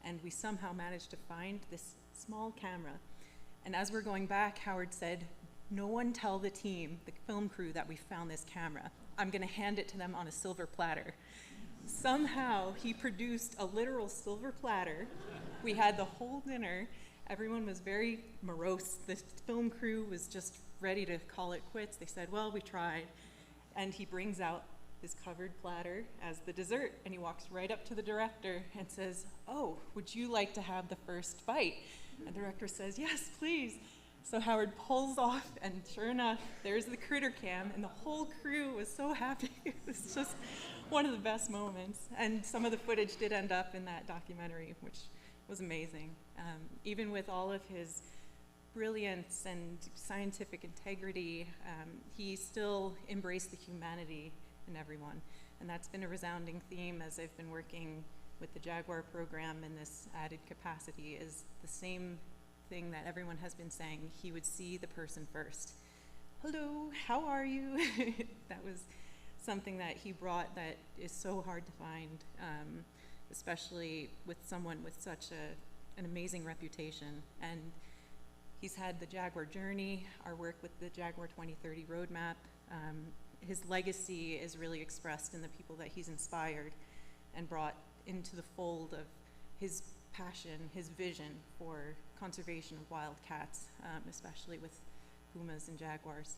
and we somehow managed to find this small camera. And as we're going back, Howard said, "No one tell the team, the film crew, that we found this camera. I'm gonna hand it to them on a silver platter." Somehow, he produced a literal silver platter. We had the whole dinner. Everyone was very morose. The film crew was just ready to call it quits. They said, "Well, we tried." And he brings out this covered platter as the dessert, and he walks right up to the director and says, "Oh, would you like to have the first bite?" And the director says, "Yes, please." So Howard pulls off, and sure enough, there's the critter cam, and the whole crew was so happy. It was just one of the best moments. And some of the footage did end up in that documentary, which was amazing. Even with all of his brilliance and scientific integrity, he still embraced the humanity in everyone. And that's been a resounding theme as I've been working with the Jaguar program in this added capacity, is the same thing that everyone has been saying. He would see the person first. "Hello, how are you?" That was something that he brought that is so hard to find, especially with someone with such an amazing reputation. And he's had the Jaguar journey, our work with the Jaguar 2030 roadmap. His legacy is really expressed in the people that he's inspired and brought into the fold of his passion, his vision for conservation of wild cats, especially with pumas and jaguars.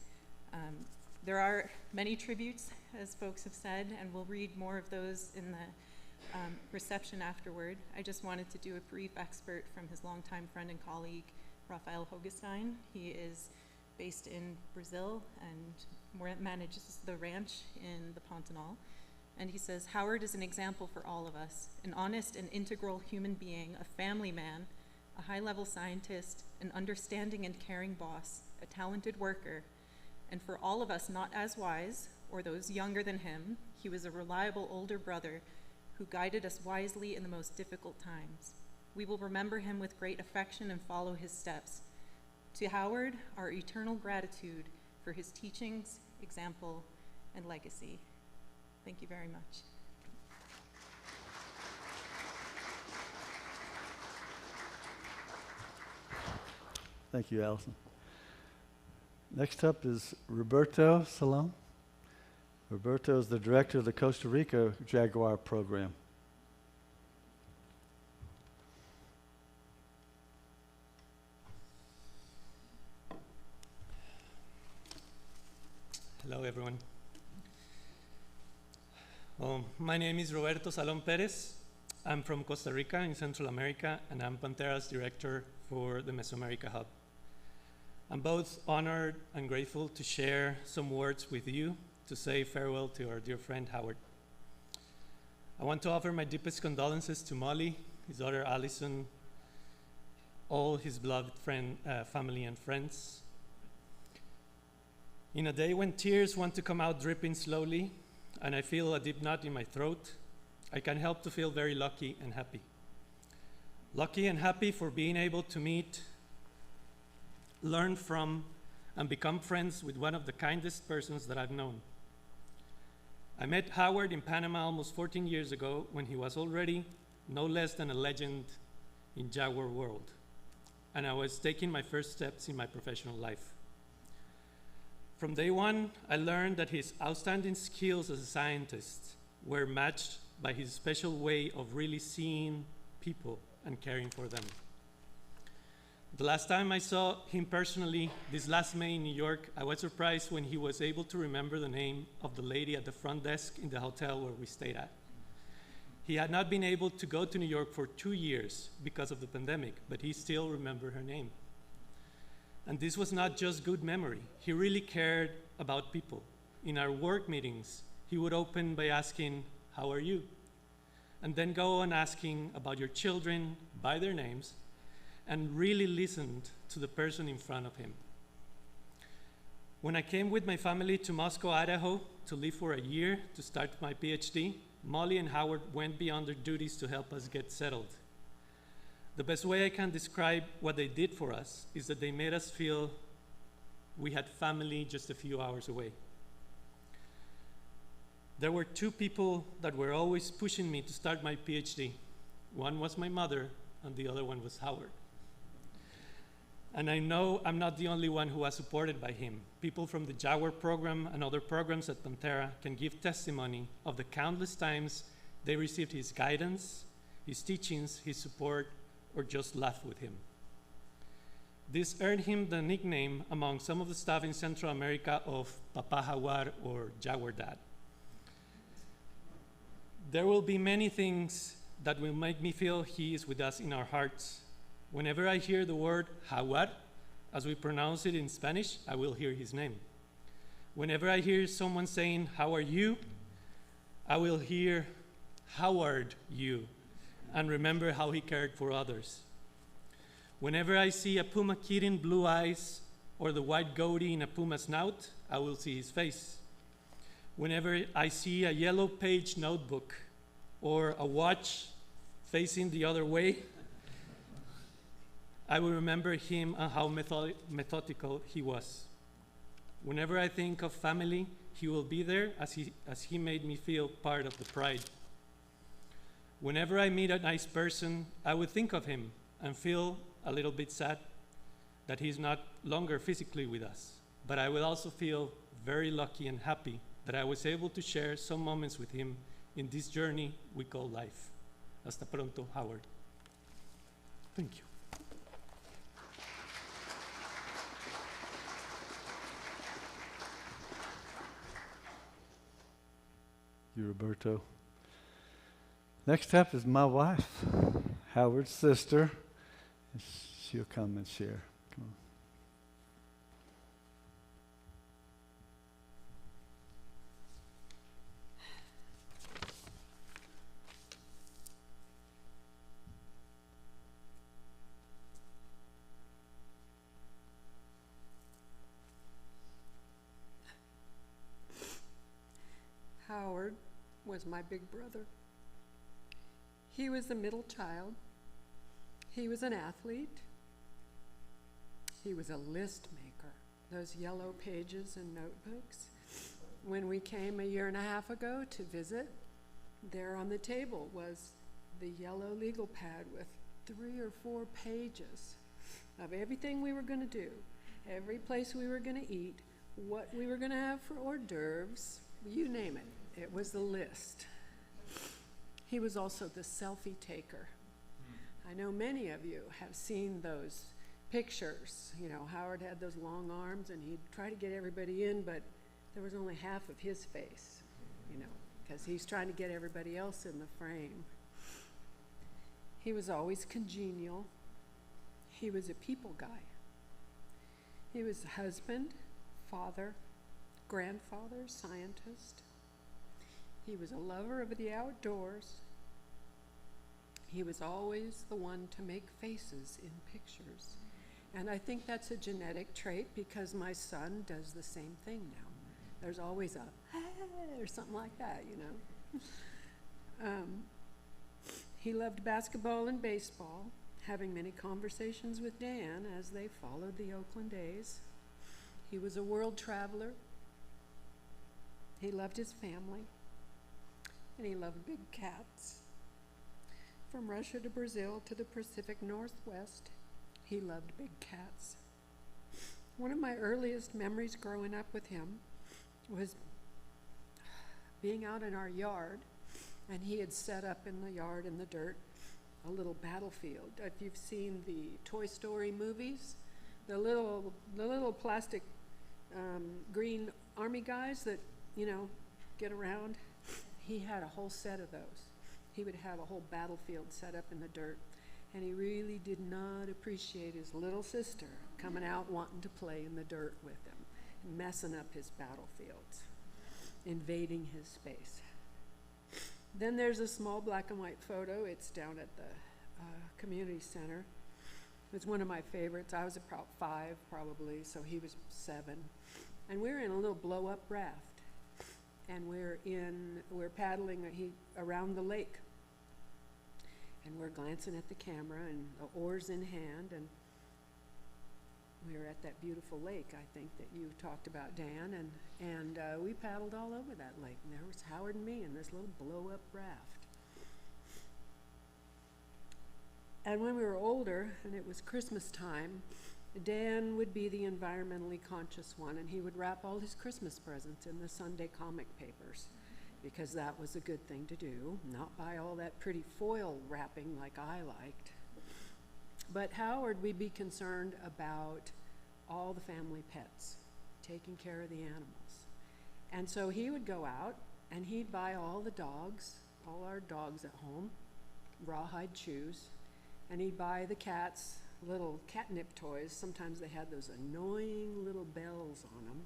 There are many tributes, as folks have said, and we'll read more of those in the reception afterward. I just wanted to do a brief excerpt from his longtime friend and colleague, Rafael Hogestein. He is based in Brazil and manages the ranch in the Pantanal. And he says, "Howard is an example for all of us, an honest and integral human being, a family man, a high-level scientist, an understanding and caring boss, a talented worker, and for all of us not as wise, or those younger than him, he was a reliable older brother who guided us wisely in the most difficult times. We will remember him with great affection and follow his steps. To Howard, our eternal gratitude for his teachings, example, and legacy." Thank you very much. Thank you, Allison. Next up is Roberto Salom. Roberto is the director of the Costa Rica Jaguar program. Hello, everyone. Well, my name is Roberto Salón Pérez. I'm from Costa Rica in Central America, and I'm Pantera's director for the Mesoamerica Hub. I'm both honored and grateful to share some words with you to say farewell to our dear friend Howard. I want to offer my deepest condolences to Molly, his daughter Allison, all his beloved family and friends. In a day when tears want to come out dripping slowly, and I feel a deep knot in my throat, I can't help to feel very lucky and happy. Lucky and happy for being able to meet, learn from, and become friends with one of the kindest persons that I've known. I met Howard in Panama almost 14 years ago when he was already no less than a legend in Jaguar world, and I was taking my first steps in my professional life. From day one, I learned that his outstanding skills as a scientist were matched by his special way of really seeing people and caring for them. The last time I saw him personally, this last May in New York, I was surprised when he was able to remember the name of the lady at the front desk in the hotel where we stayed at. He had not been able to go to New York for 2 years because of the pandemic, but he still remembered her name. And this was not just good memory. He really cared about people. In our work meetings, he would open by asking, "How are you?" And then go on asking about your children by their names, and really listened to the person in front of him. When I came with my family to Moscow, Idaho, to live for a year to start my PhD, Molly and Howard went beyond their duties to help us get settled. The best way I can describe what they did for us is that they made us feel we had family just a few hours away. There were 2 people that were always pushing me to start my PhD. One was my mother, and the other one was Howard. And I know I'm not the only one who was supported by him. People from the Jaguar program and other programs at Pantera can give testimony of the countless times they received his guidance, his teachings, his support, or just laughed with him. This earned him the nickname among some of the staff in Central America of Papa Jaguar or Jaguar Dad. There will be many things that will make me feel he is with us in our hearts. Whenever I hear the word Jaguar, as we pronounce it in Spanish, I will hear his name. Whenever I hear someone saying, "How are you?" I will hear, "Howard you," and remember how he cared for others. Whenever I see a puma kid in blue eyes or the white goatee in a puma snout, I will see his face. Whenever I see a yellow page notebook or a watch facing the other way, I will remember him and how methodical he was. Whenever I think of family, he will be there as he made me feel part of the pride. Whenever I meet a nice person, I would think of him and feel a little bit sad that he's not longer physically with us. But I will also feel very lucky and happy that I was able to share some moments with him in this journey we call life. Hasta pronto, Howard. Thank you. You, Roberto. Next up is my wife, Howard's sister. She'll come and share. Come on. Howard was my big brother. He was the middle child. He was an athlete. He was a list maker, those yellow pages and notebooks. When we came a year and a half ago to visit, there on the table was the yellow legal pad with 3 or 4 pages of everything we were going to do, every place we were going to eat, what we were going to have for hors d'oeuvres, you name it. It was the list. He was also the selfie taker. I know many of you have seen those pictures. You know, Howard had those long arms and he'd try to get everybody in, but there was only half of his face, you know, because he's trying to get everybody else in the frame. He was always congenial. He was a people guy. He was a husband, father, grandfather, scientist. He was a lover of the outdoors. He was always the one to make faces in pictures. And I think that's a genetic trait because my son does the same thing now. There's always a, hey, or something like that, you know. He loved basketball and baseball, having many conversations with Dan as they followed the Oakland A's. He was a world traveler. He loved his family, and he loved big cats. From Russia to Brazil to the Pacific Northwest, he loved big cats. One of my earliest memories growing up with him was being out in our yard, and he had set up in the yard in the dirt a little battlefield. If you've seen the Toy Story movies, the little plastic green army guys that, you know, get around, he had a whole set of those. He would have a whole battlefield set up in the dirt, and he really did not appreciate his little sister coming out wanting to play in the dirt with him, messing up his battlefields, invading his space. Then there's a small black and white photo. It's down at the community center. It's one of my favorites. I was about 5 probably, so he was 7. And we're in a little blow-up raft. And we're paddling around the lake. And we're glancing at the camera and the oars in hand, and we were at that beautiful lake, I think, that you talked about, Dan, and we paddled all over that lake, and there was Howard and me in this little blow-up raft. And when we were older, and it was Christmas time, Dan would be the environmentally conscious one, and he would wrap all his Christmas presents in the Sunday comic papers, because that was a good thing to do, not buy all that pretty foil wrapping like I liked. But Howard, we'd be concerned about all the family pets, taking care of the animals. And so he would go out and he'd buy all the dogs, all our dogs at home, rawhide chews, and he'd buy the cats little catnip toys. Sometimes they had those annoying little bells on them.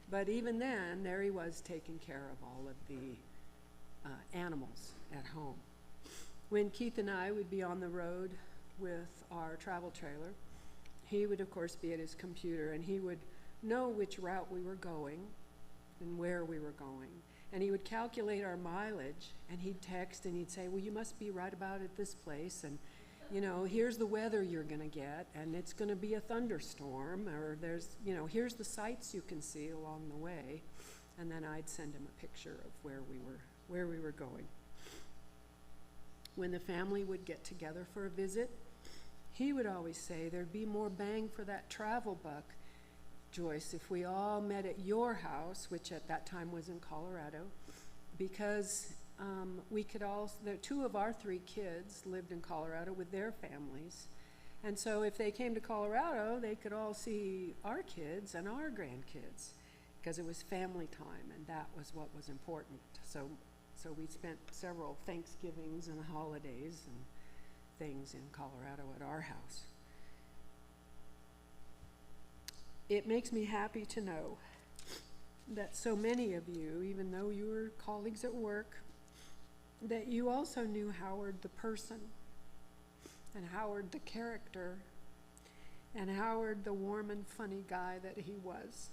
But even then, there he was taking care of all of the animals at home. When Keith and I would be on the road with our travel trailer, he would of course be at his computer, and he would know which route we were going and where we were going. And he would calculate our mileage, and he'd text and he'd say, well, you must be right about at this place, and you know, here's the weather you're going to get, and it's going to be a thunderstorm, or there's, you know, here's the sights you can see along the way. And then I'd send him a picture of where we were going. When the family would get together for a visit, he would always say there'd be more bang for that travel buck, Joyce, if we all met at your house, which at that time was in Colorado, because we could all, the 2 of our 3 kids lived in Colorado with their families. And so if they came to Colorado, they could all see our kids and our grandkids, because it was family time, and that was what was important. So we spent several Thanksgivings and holidays and things in Colorado at our house. It makes me happy to know that so many of you, even though you were colleagues at work, that you also knew Howard the person, and Howard the character, and Howard the warm and funny guy that he was.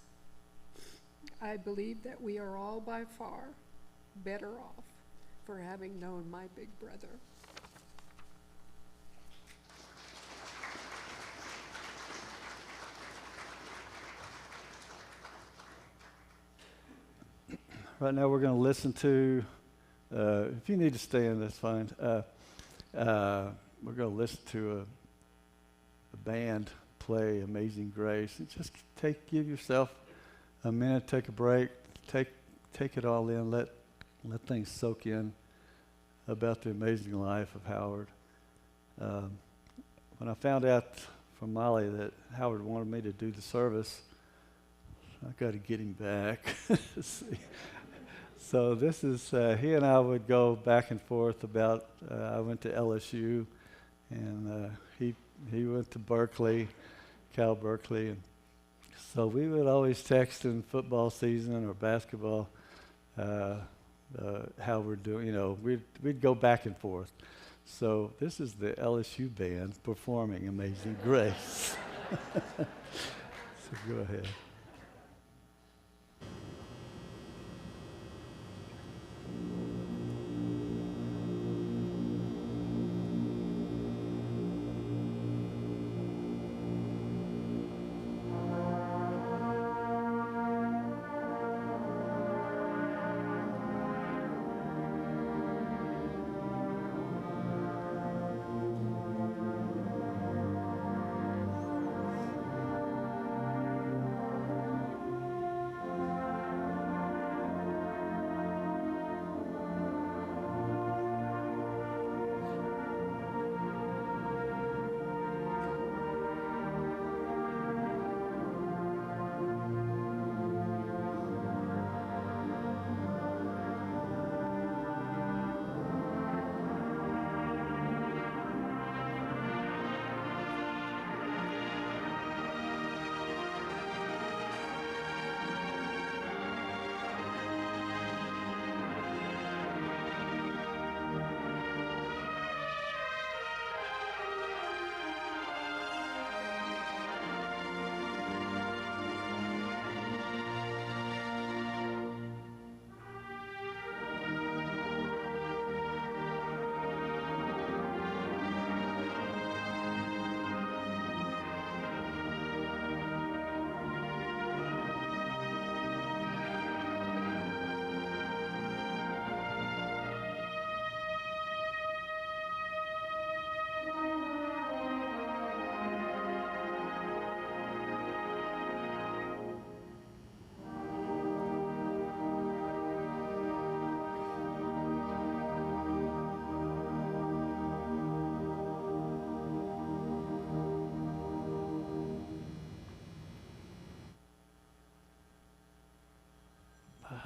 I believe that we are all by far better off for having known my big brother. Right now we're going to listen to, if you need to stand, that's fine. We're going to listen to a band play Amazing Grace. And just give yourself a minute, take a break, take it all in, let things soak in about the amazing life of Howard. When I found out from Molly that Howard wanted me to do the service, I got to get him back. So this is, he and I would go back and forth about, I went to LSU, and he went to Berkeley, Cal Berkeley, and so we would always text in football season or basketball how we're doing, you know, we'd go back and forth. So this is the LSU band performing Amazing Grace. So go ahead.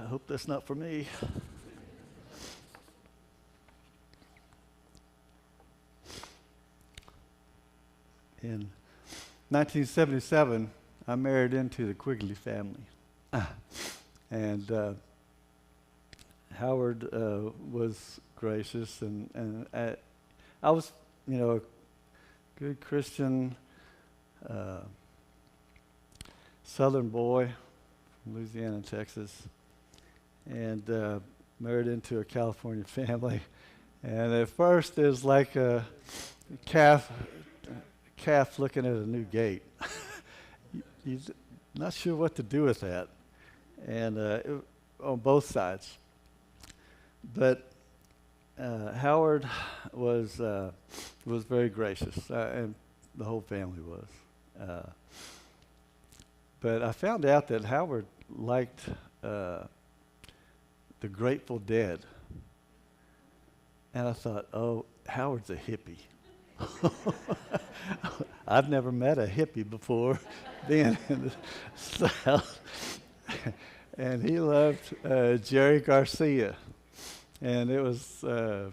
hope that's not for me. In 1977, I married into the Quigley family. And Howard was gracious, and I was, a good Christian Southern boy from Louisiana, Texas, and married into a California family. And at first, it was like a calf looking at a new gate. You're not sure what to do with that, and on both sides. But Howard was very gracious, and the whole family was. But I found out that Howard liked the Grateful Dead, and I thought, oh, Howard's a hippie. I've never met a hippie before, being in the South. And he loved Jerry Garcia. And it was a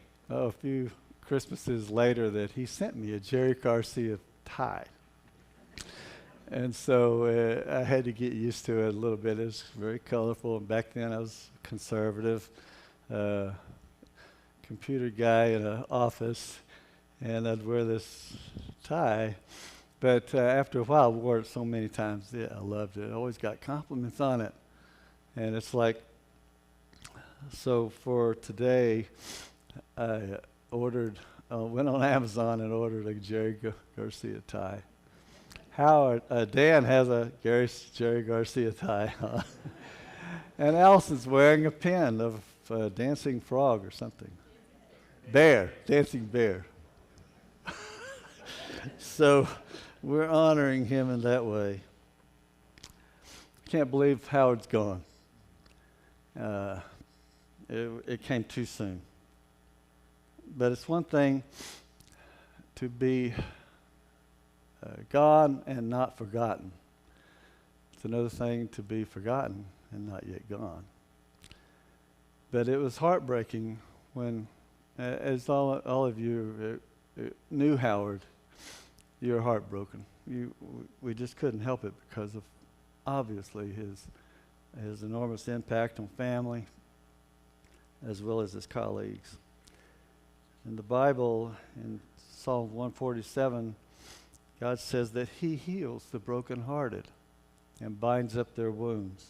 few Christmases later that he sent me a Jerry Garcia tie. And so I had to get used to it a little bit. It was very colorful, and back then I was conservative, computer guy in an office, and I'd wear this tie. But after a while, I wore it so many times. Yeah, I loved it. I always got compliments on it. And it's like, so for today, I went on Amazon and ordered a Jerry Garcia tie. Dan has a Jerry Garcia tie on. And Allison's wearing a pin of a dancing frog or something. Dancing bear. So we're honoring him in that way. Can't believe Howard's gone. It came too soon. But it's one thing to be gone and not forgotten. It's another thing to be forgotten and not yet gone. But it was heartbreaking when, as all of you knew Howard, you were heartbroken. We just couldn't help it because of, obviously, his enormous impact on family as well as his colleagues. In the Bible, in Psalm 147, God says that he heals the brokenhearted and binds up their wounds.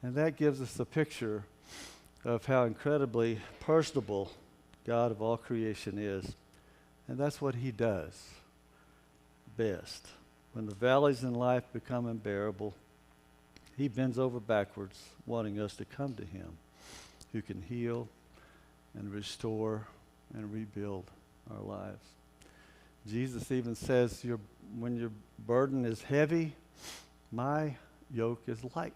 And that gives us a picture of how incredibly personable God of all creation is. And that's what he does best. When the valleys in life become unbearable, he bends over backwards, wanting us to come to him, who can heal and restore and rebuild our lives. Jesus even says, when your burden is heavy, my yoke is light.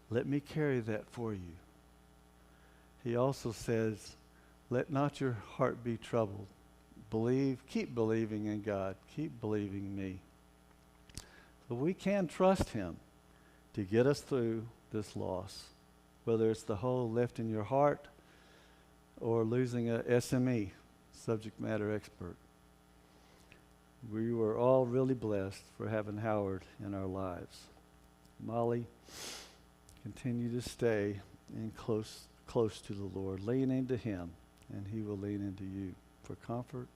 Let me carry that for you. He also says, let not your heart be troubled. Keep believing in God. Keep believing in me. So we can trust him to get us through this loss, whether it's the hole left in your heart or losing a SME, subject matter expert. We were all really blessed for having Howard in our lives. Molly, continue to stay in close to the Lord. Lean into him, and he will lean into you for comfort,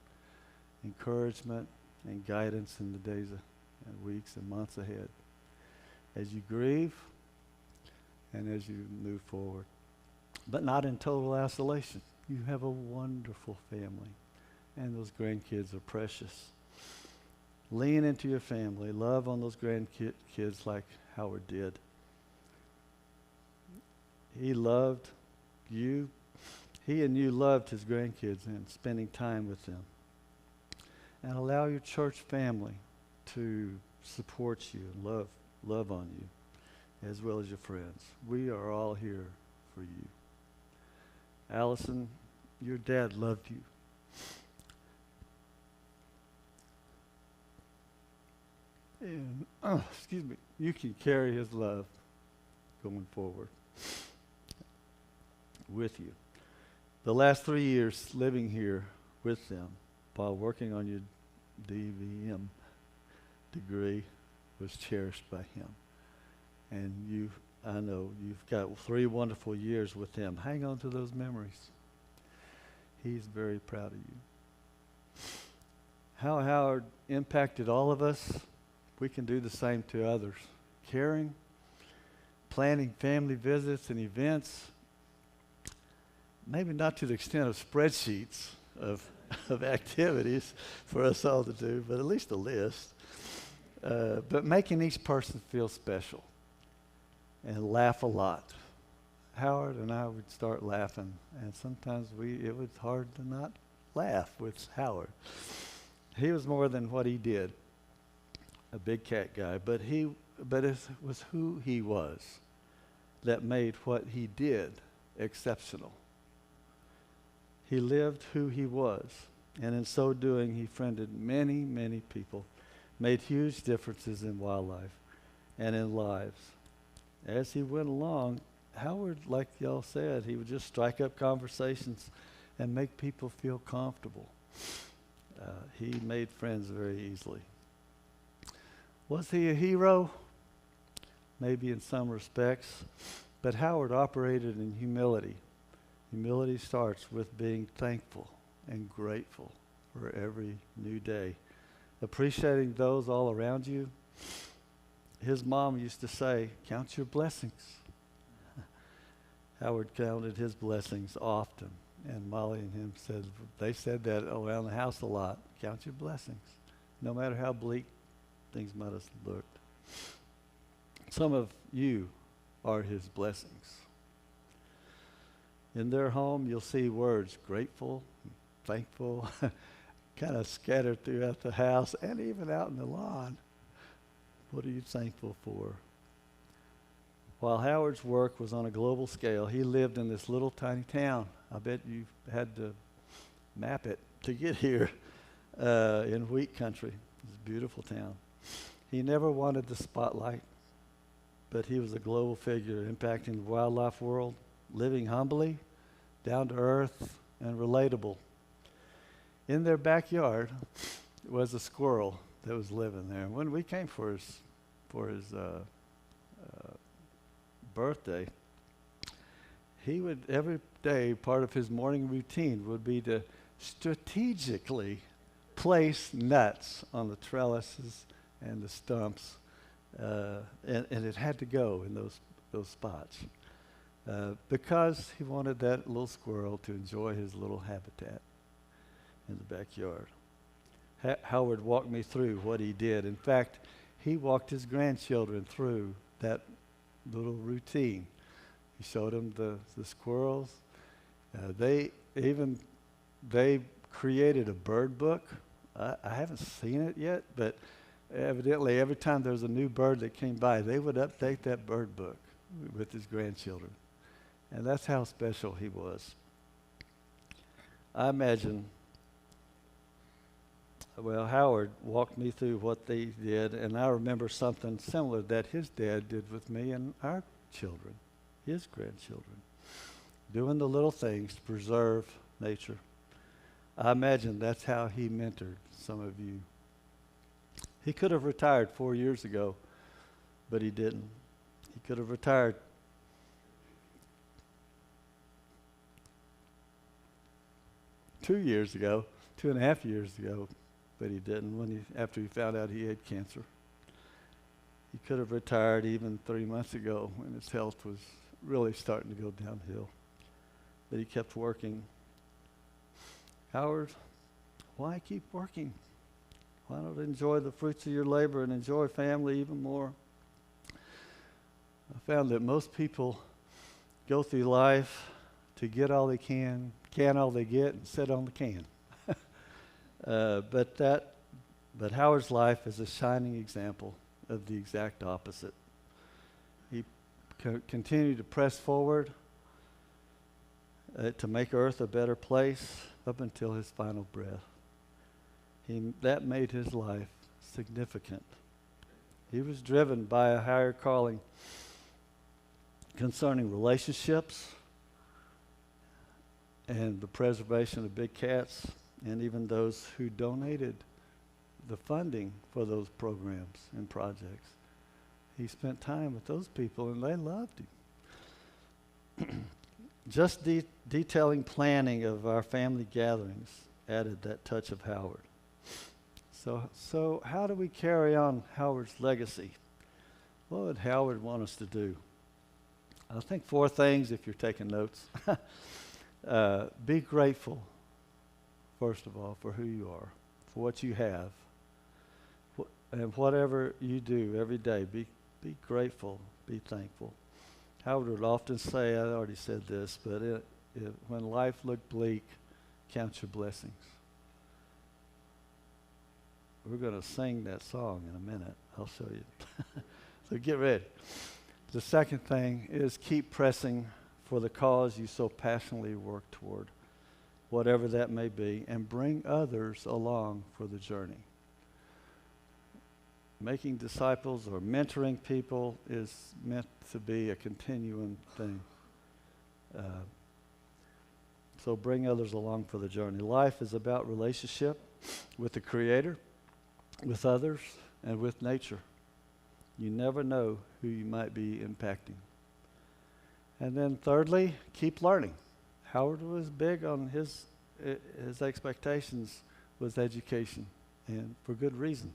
encouragement, and guidance in the days and weeks and months ahead as you grieve and as you move forward. But not in total isolation. You have a wonderful family, and those grandkids are precious. Lean into your family. Love on those grandkids like Howard did. He loved you. He and you loved his grandkids and spending time with them. And allow your church family to support you and love on you, as well as your friends. We are all here for you. Allison, your dad loved you. And, you can carry his love going forward. with you. The last 3 years living here with them while working on your DVM degree was cherished by him. And I know you've got 3 wonderful years with him. Hang on to those memories. He's very proud of you. How Howard impacted all of us, we can do the same to others. Caring, planning family visits and events, maybe not to the extent of spreadsheets of activities for us all to do, but at least a list. But making each person feel special and laugh a lot. Howard and I would start laughing, and sometimes it was hard to not laugh with Howard. He was more than what he did, a big cat guy, but it was who he was that made what he did exceptional. He lived who he was, and in so doing, he friended many, many people, made huge differences in wildlife and in lives. As he went along, Howard, like y'all said, he would just strike up conversations and make people feel comfortable. He made friends very easily. Was he a hero? Maybe in some respects, but Howard operated in humility. Humility starts with being thankful and grateful for every new day, appreciating those all around you. His mom used to say, "Count your blessings." Howard counted his blessings often, and Molly and him said that around the house a lot. Count your blessings, no matter how bleak things might have looked. Some of you are his blessings. In their home, you'll see words grateful, thankful, kind of scattered throughout the house and even out in the lawn. What are you thankful for? While Howard's work was on a global scale, he lived in this little tiny town. I bet you had to map it to get here in wheat country. It's a beautiful town. He never wanted the spotlight, but he was a global figure impacting the wildlife world, living humbly, down to earth, and relatable. In their backyard was a squirrel that was living there. When we came for his birthday, he would every day, part of his morning routine would be to strategically place nuts on the trellises and the stumps, and it had to go in those spots because he wanted that little squirrel to enjoy his little habitat in the backyard. Howard walked me through what he did. In fact, he walked his grandchildren through that little routine. He showed them the squirrels. They created a bird book. I haven't seen it yet, but evidently every time there was a new bird that came by, they would update that bird book with his grandchildren. And that's how special he was. I imagine, Howard walked me through what they did, and I remember something similar that his dad did with me and our children, his grandchildren, doing the little things to preserve nature. I imagine that's how he mentored some of you. He could have retired 4 years ago, but he didn't. He could have retired 2 years ago, 2.5 years ago, but he didn't after he found out he had cancer. He could have retired even 3 months ago when his health was really starting to go downhill, but he kept working. Howard, why keep working? Why not enjoy the fruits of your labor and enjoy family even more? I found that most people go through life to get all they can all they get, and sit on the can. But Howard's life is a shining example of the exact opposite. He continued to press forward to make Earth a better place up until his final breath. That made his life significant. He was driven by a higher calling concerning relationships, and the preservation of big cats, and even those who donated the funding for those programs and projects. He spent time with those people, and they loved him. Just detailing planning of our family gatherings added that touch of Howard. So how do we carry on Howard's legacy? What would Howard want us to do? I think 4 things if you're taking notes. Be grateful, first of all, for who you are, for what you have. And whatever you do every day, be grateful, be thankful. Howard would often say, I already said this, but when life looked bleak, count your blessings. We're going to sing that song in a minute. I'll show you. So get ready. The second thing is keep pressing for the cause you so passionately work toward, whatever that may be, and bring others along for the journey. Making disciples or mentoring people is meant to be a continuing thing. So bring others along for the journey. Life is about relationship with the Creator, with others, and with nature. You never know who you might be impacting. And then thirdly, keep learning. Howard was big on his expectations with education, and for good reason.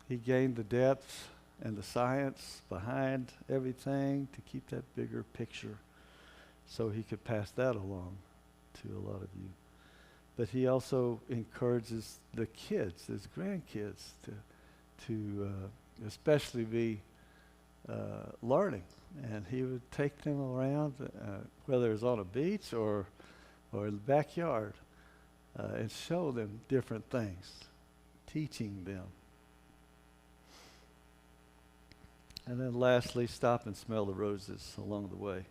He gained the depth and the science behind everything to keep that bigger picture so he could pass that along to a lot of you. But he also encourages the kids, his grandkids, to especially be learning. And he would take them around, whether it's on a beach or in the backyard, and show them different things, teaching them. And then lastly, stop and smell the roses along the way.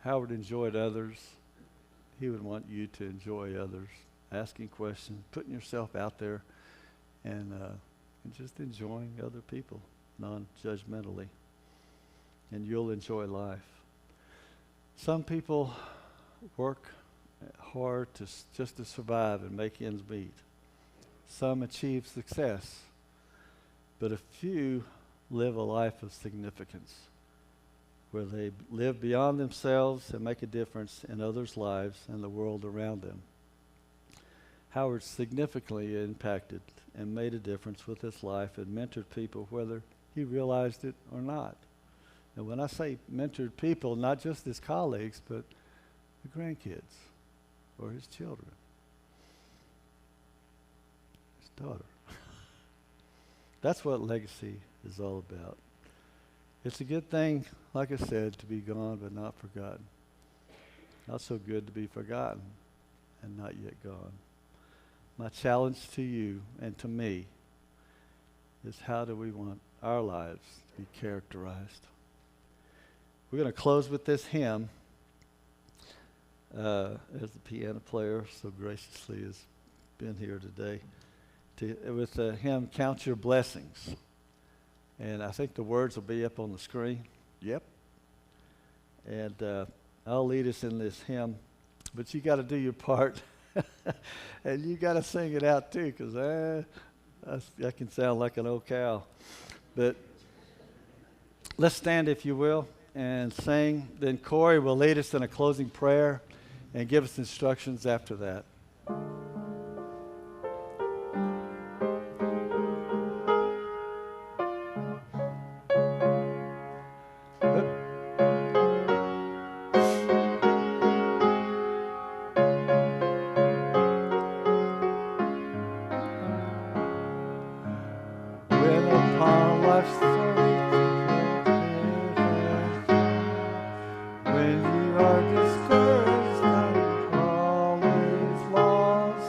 Howard enjoyed others. He would want you to enjoy others, asking questions, putting yourself out there, and just enjoying other people non-judgmentally. And you'll enjoy life. Some people work hard just to survive and make ends meet. Some achieve success, but a few live a life of significance, where they live beyond themselves and make a difference in others' lives and the world around them. Howard significantly impacted and made a difference with his life and mentored people whether he realized it or not. And when I say mentored people, not just his colleagues, but the grandkids or his children, his daughter. That's what legacy is all about. It's a good thing, like I said, to be gone but not forgotten. Not so good to be forgotten and not yet gone. My challenge to you and to me is, how do we want our lives to be characterized? We're going to close with this hymn, as the piano player so graciously has been here today, with the hymn, Count Your Blessings. And I think the words will be up on the screen. Yep. And I'll lead us in this hymn, but you got to do your part. And you got to sing it out too, because I can sound like an old cow. But let's stand, if you will, and sing. Then Corey will lead us in a closing prayer and give us instructions after that. When you are discouraged and all is lost,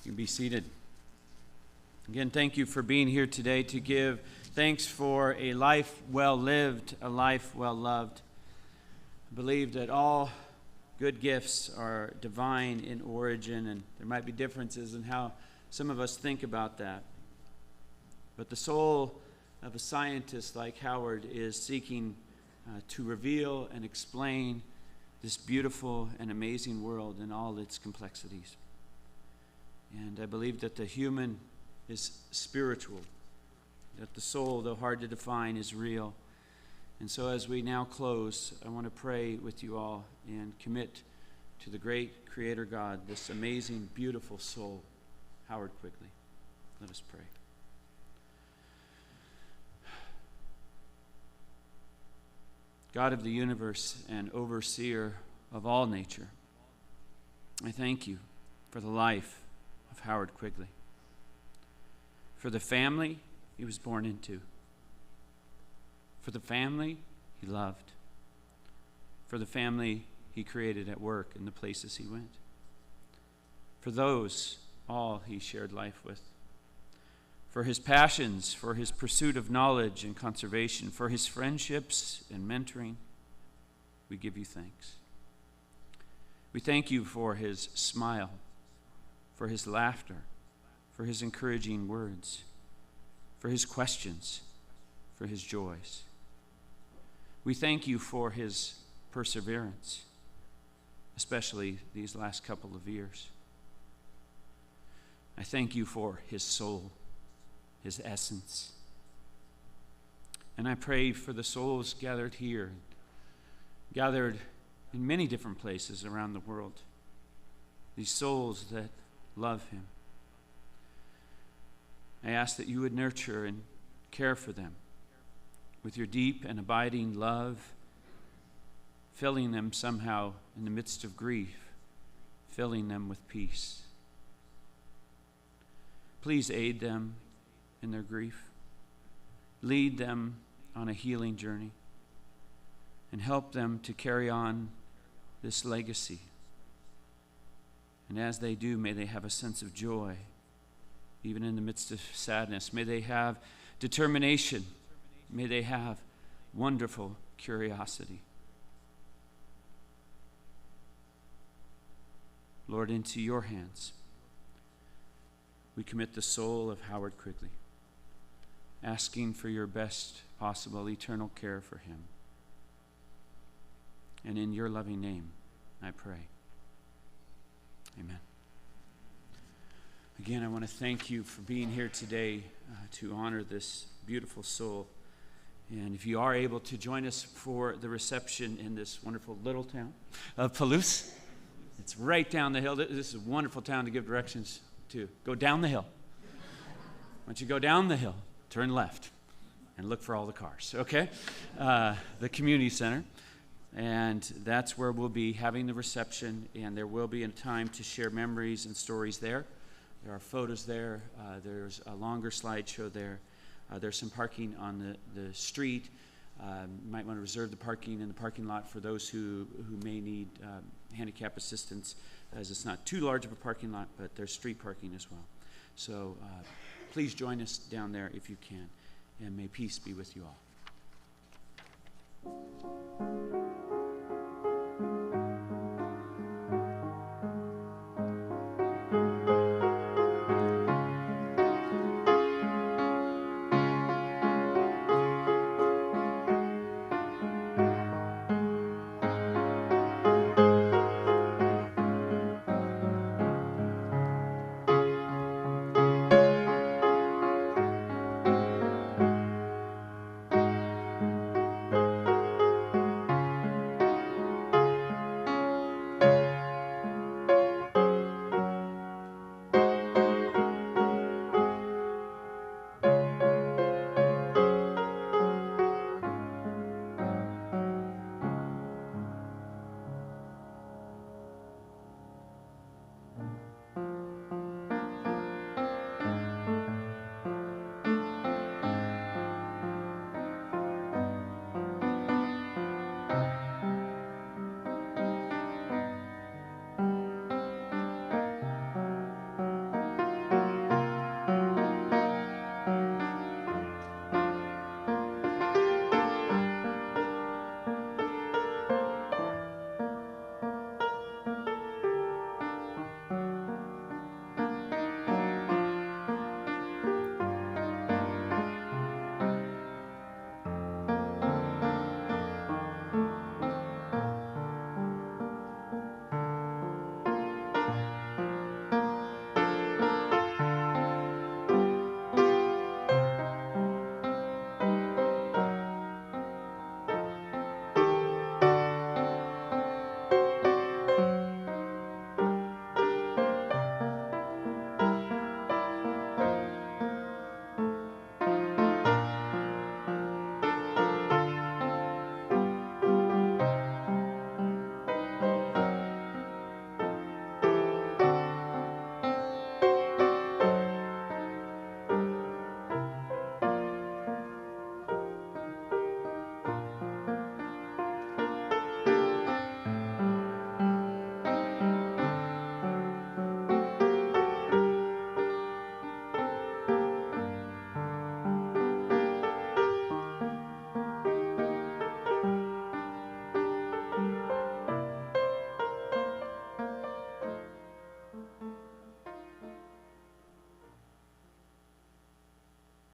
You can be seated. Again, thank you for being here today to give thanks for a life well lived, a life well loved. I believe that all good gifts are divine in origin, and there might be differences in how some of us think about that. But the soul of a scientist like Howard is seeking to reveal and explain this beautiful and amazing world in all its complexities. And I believe that the human is spiritual, that the soul, though hard to define, is real. And so as we now close, I want to pray with you all and commit to the great Creator God, this amazing, beautiful soul, Howard Quigley. Let us pray. God of the universe and overseer of all nature, I thank you for the life of Howard Quigley, for the family he was born into, for the family he loved, for the family he created at work and the places he went, for those all he shared life with, for his passions, for his pursuit of knowledge and conservation, for his friendships and mentoring. We give you thanks. We thank you for his smile, for his laughter, for his encouraging words, for his questions, for his joys. We thank you for his perseverance, especially these last couple of years. I thank you for his soul, his essence. And I pray for the souls gathered here, gathered in many different places around the world, these souls that love him. I ask that you would nurture and care for them with your deep and abiding love, filling them somehow in the midst of grief, filling them with peace. Please aid them in their grief. Lead them on a healing journey and help them to carry on this legacy. And as they do, may they have a sense of joy, even in the midst of sadness. May they have determination. May they have wonderful curiosity. Lord, into your hands we commit the soul of Howard Quigley, asking for your best possible eternal care for him. And in your loving name, I pray. Amen. Again, I want to thank you for being here today to honor this beautiful soul. And if you are able to join us for the reception in this wonderful little town of Palouse, it's right down the hill. This is a wonderful town to give directions to. Go down the hill. Once you go down the hill, turn left and look for all the cars, okay? The community center. And that's where we'll be having the reception, and there will be a time to share memories and stories there. There are photos there. There's a longer slideshow there. There's some parking on the street. You might want to reserve the parking in the parking lot for those who may need handicap assistance, as it's not too large of a parking lot, but there's street parking as well. So please join us down there if you can, and may peace be with you all.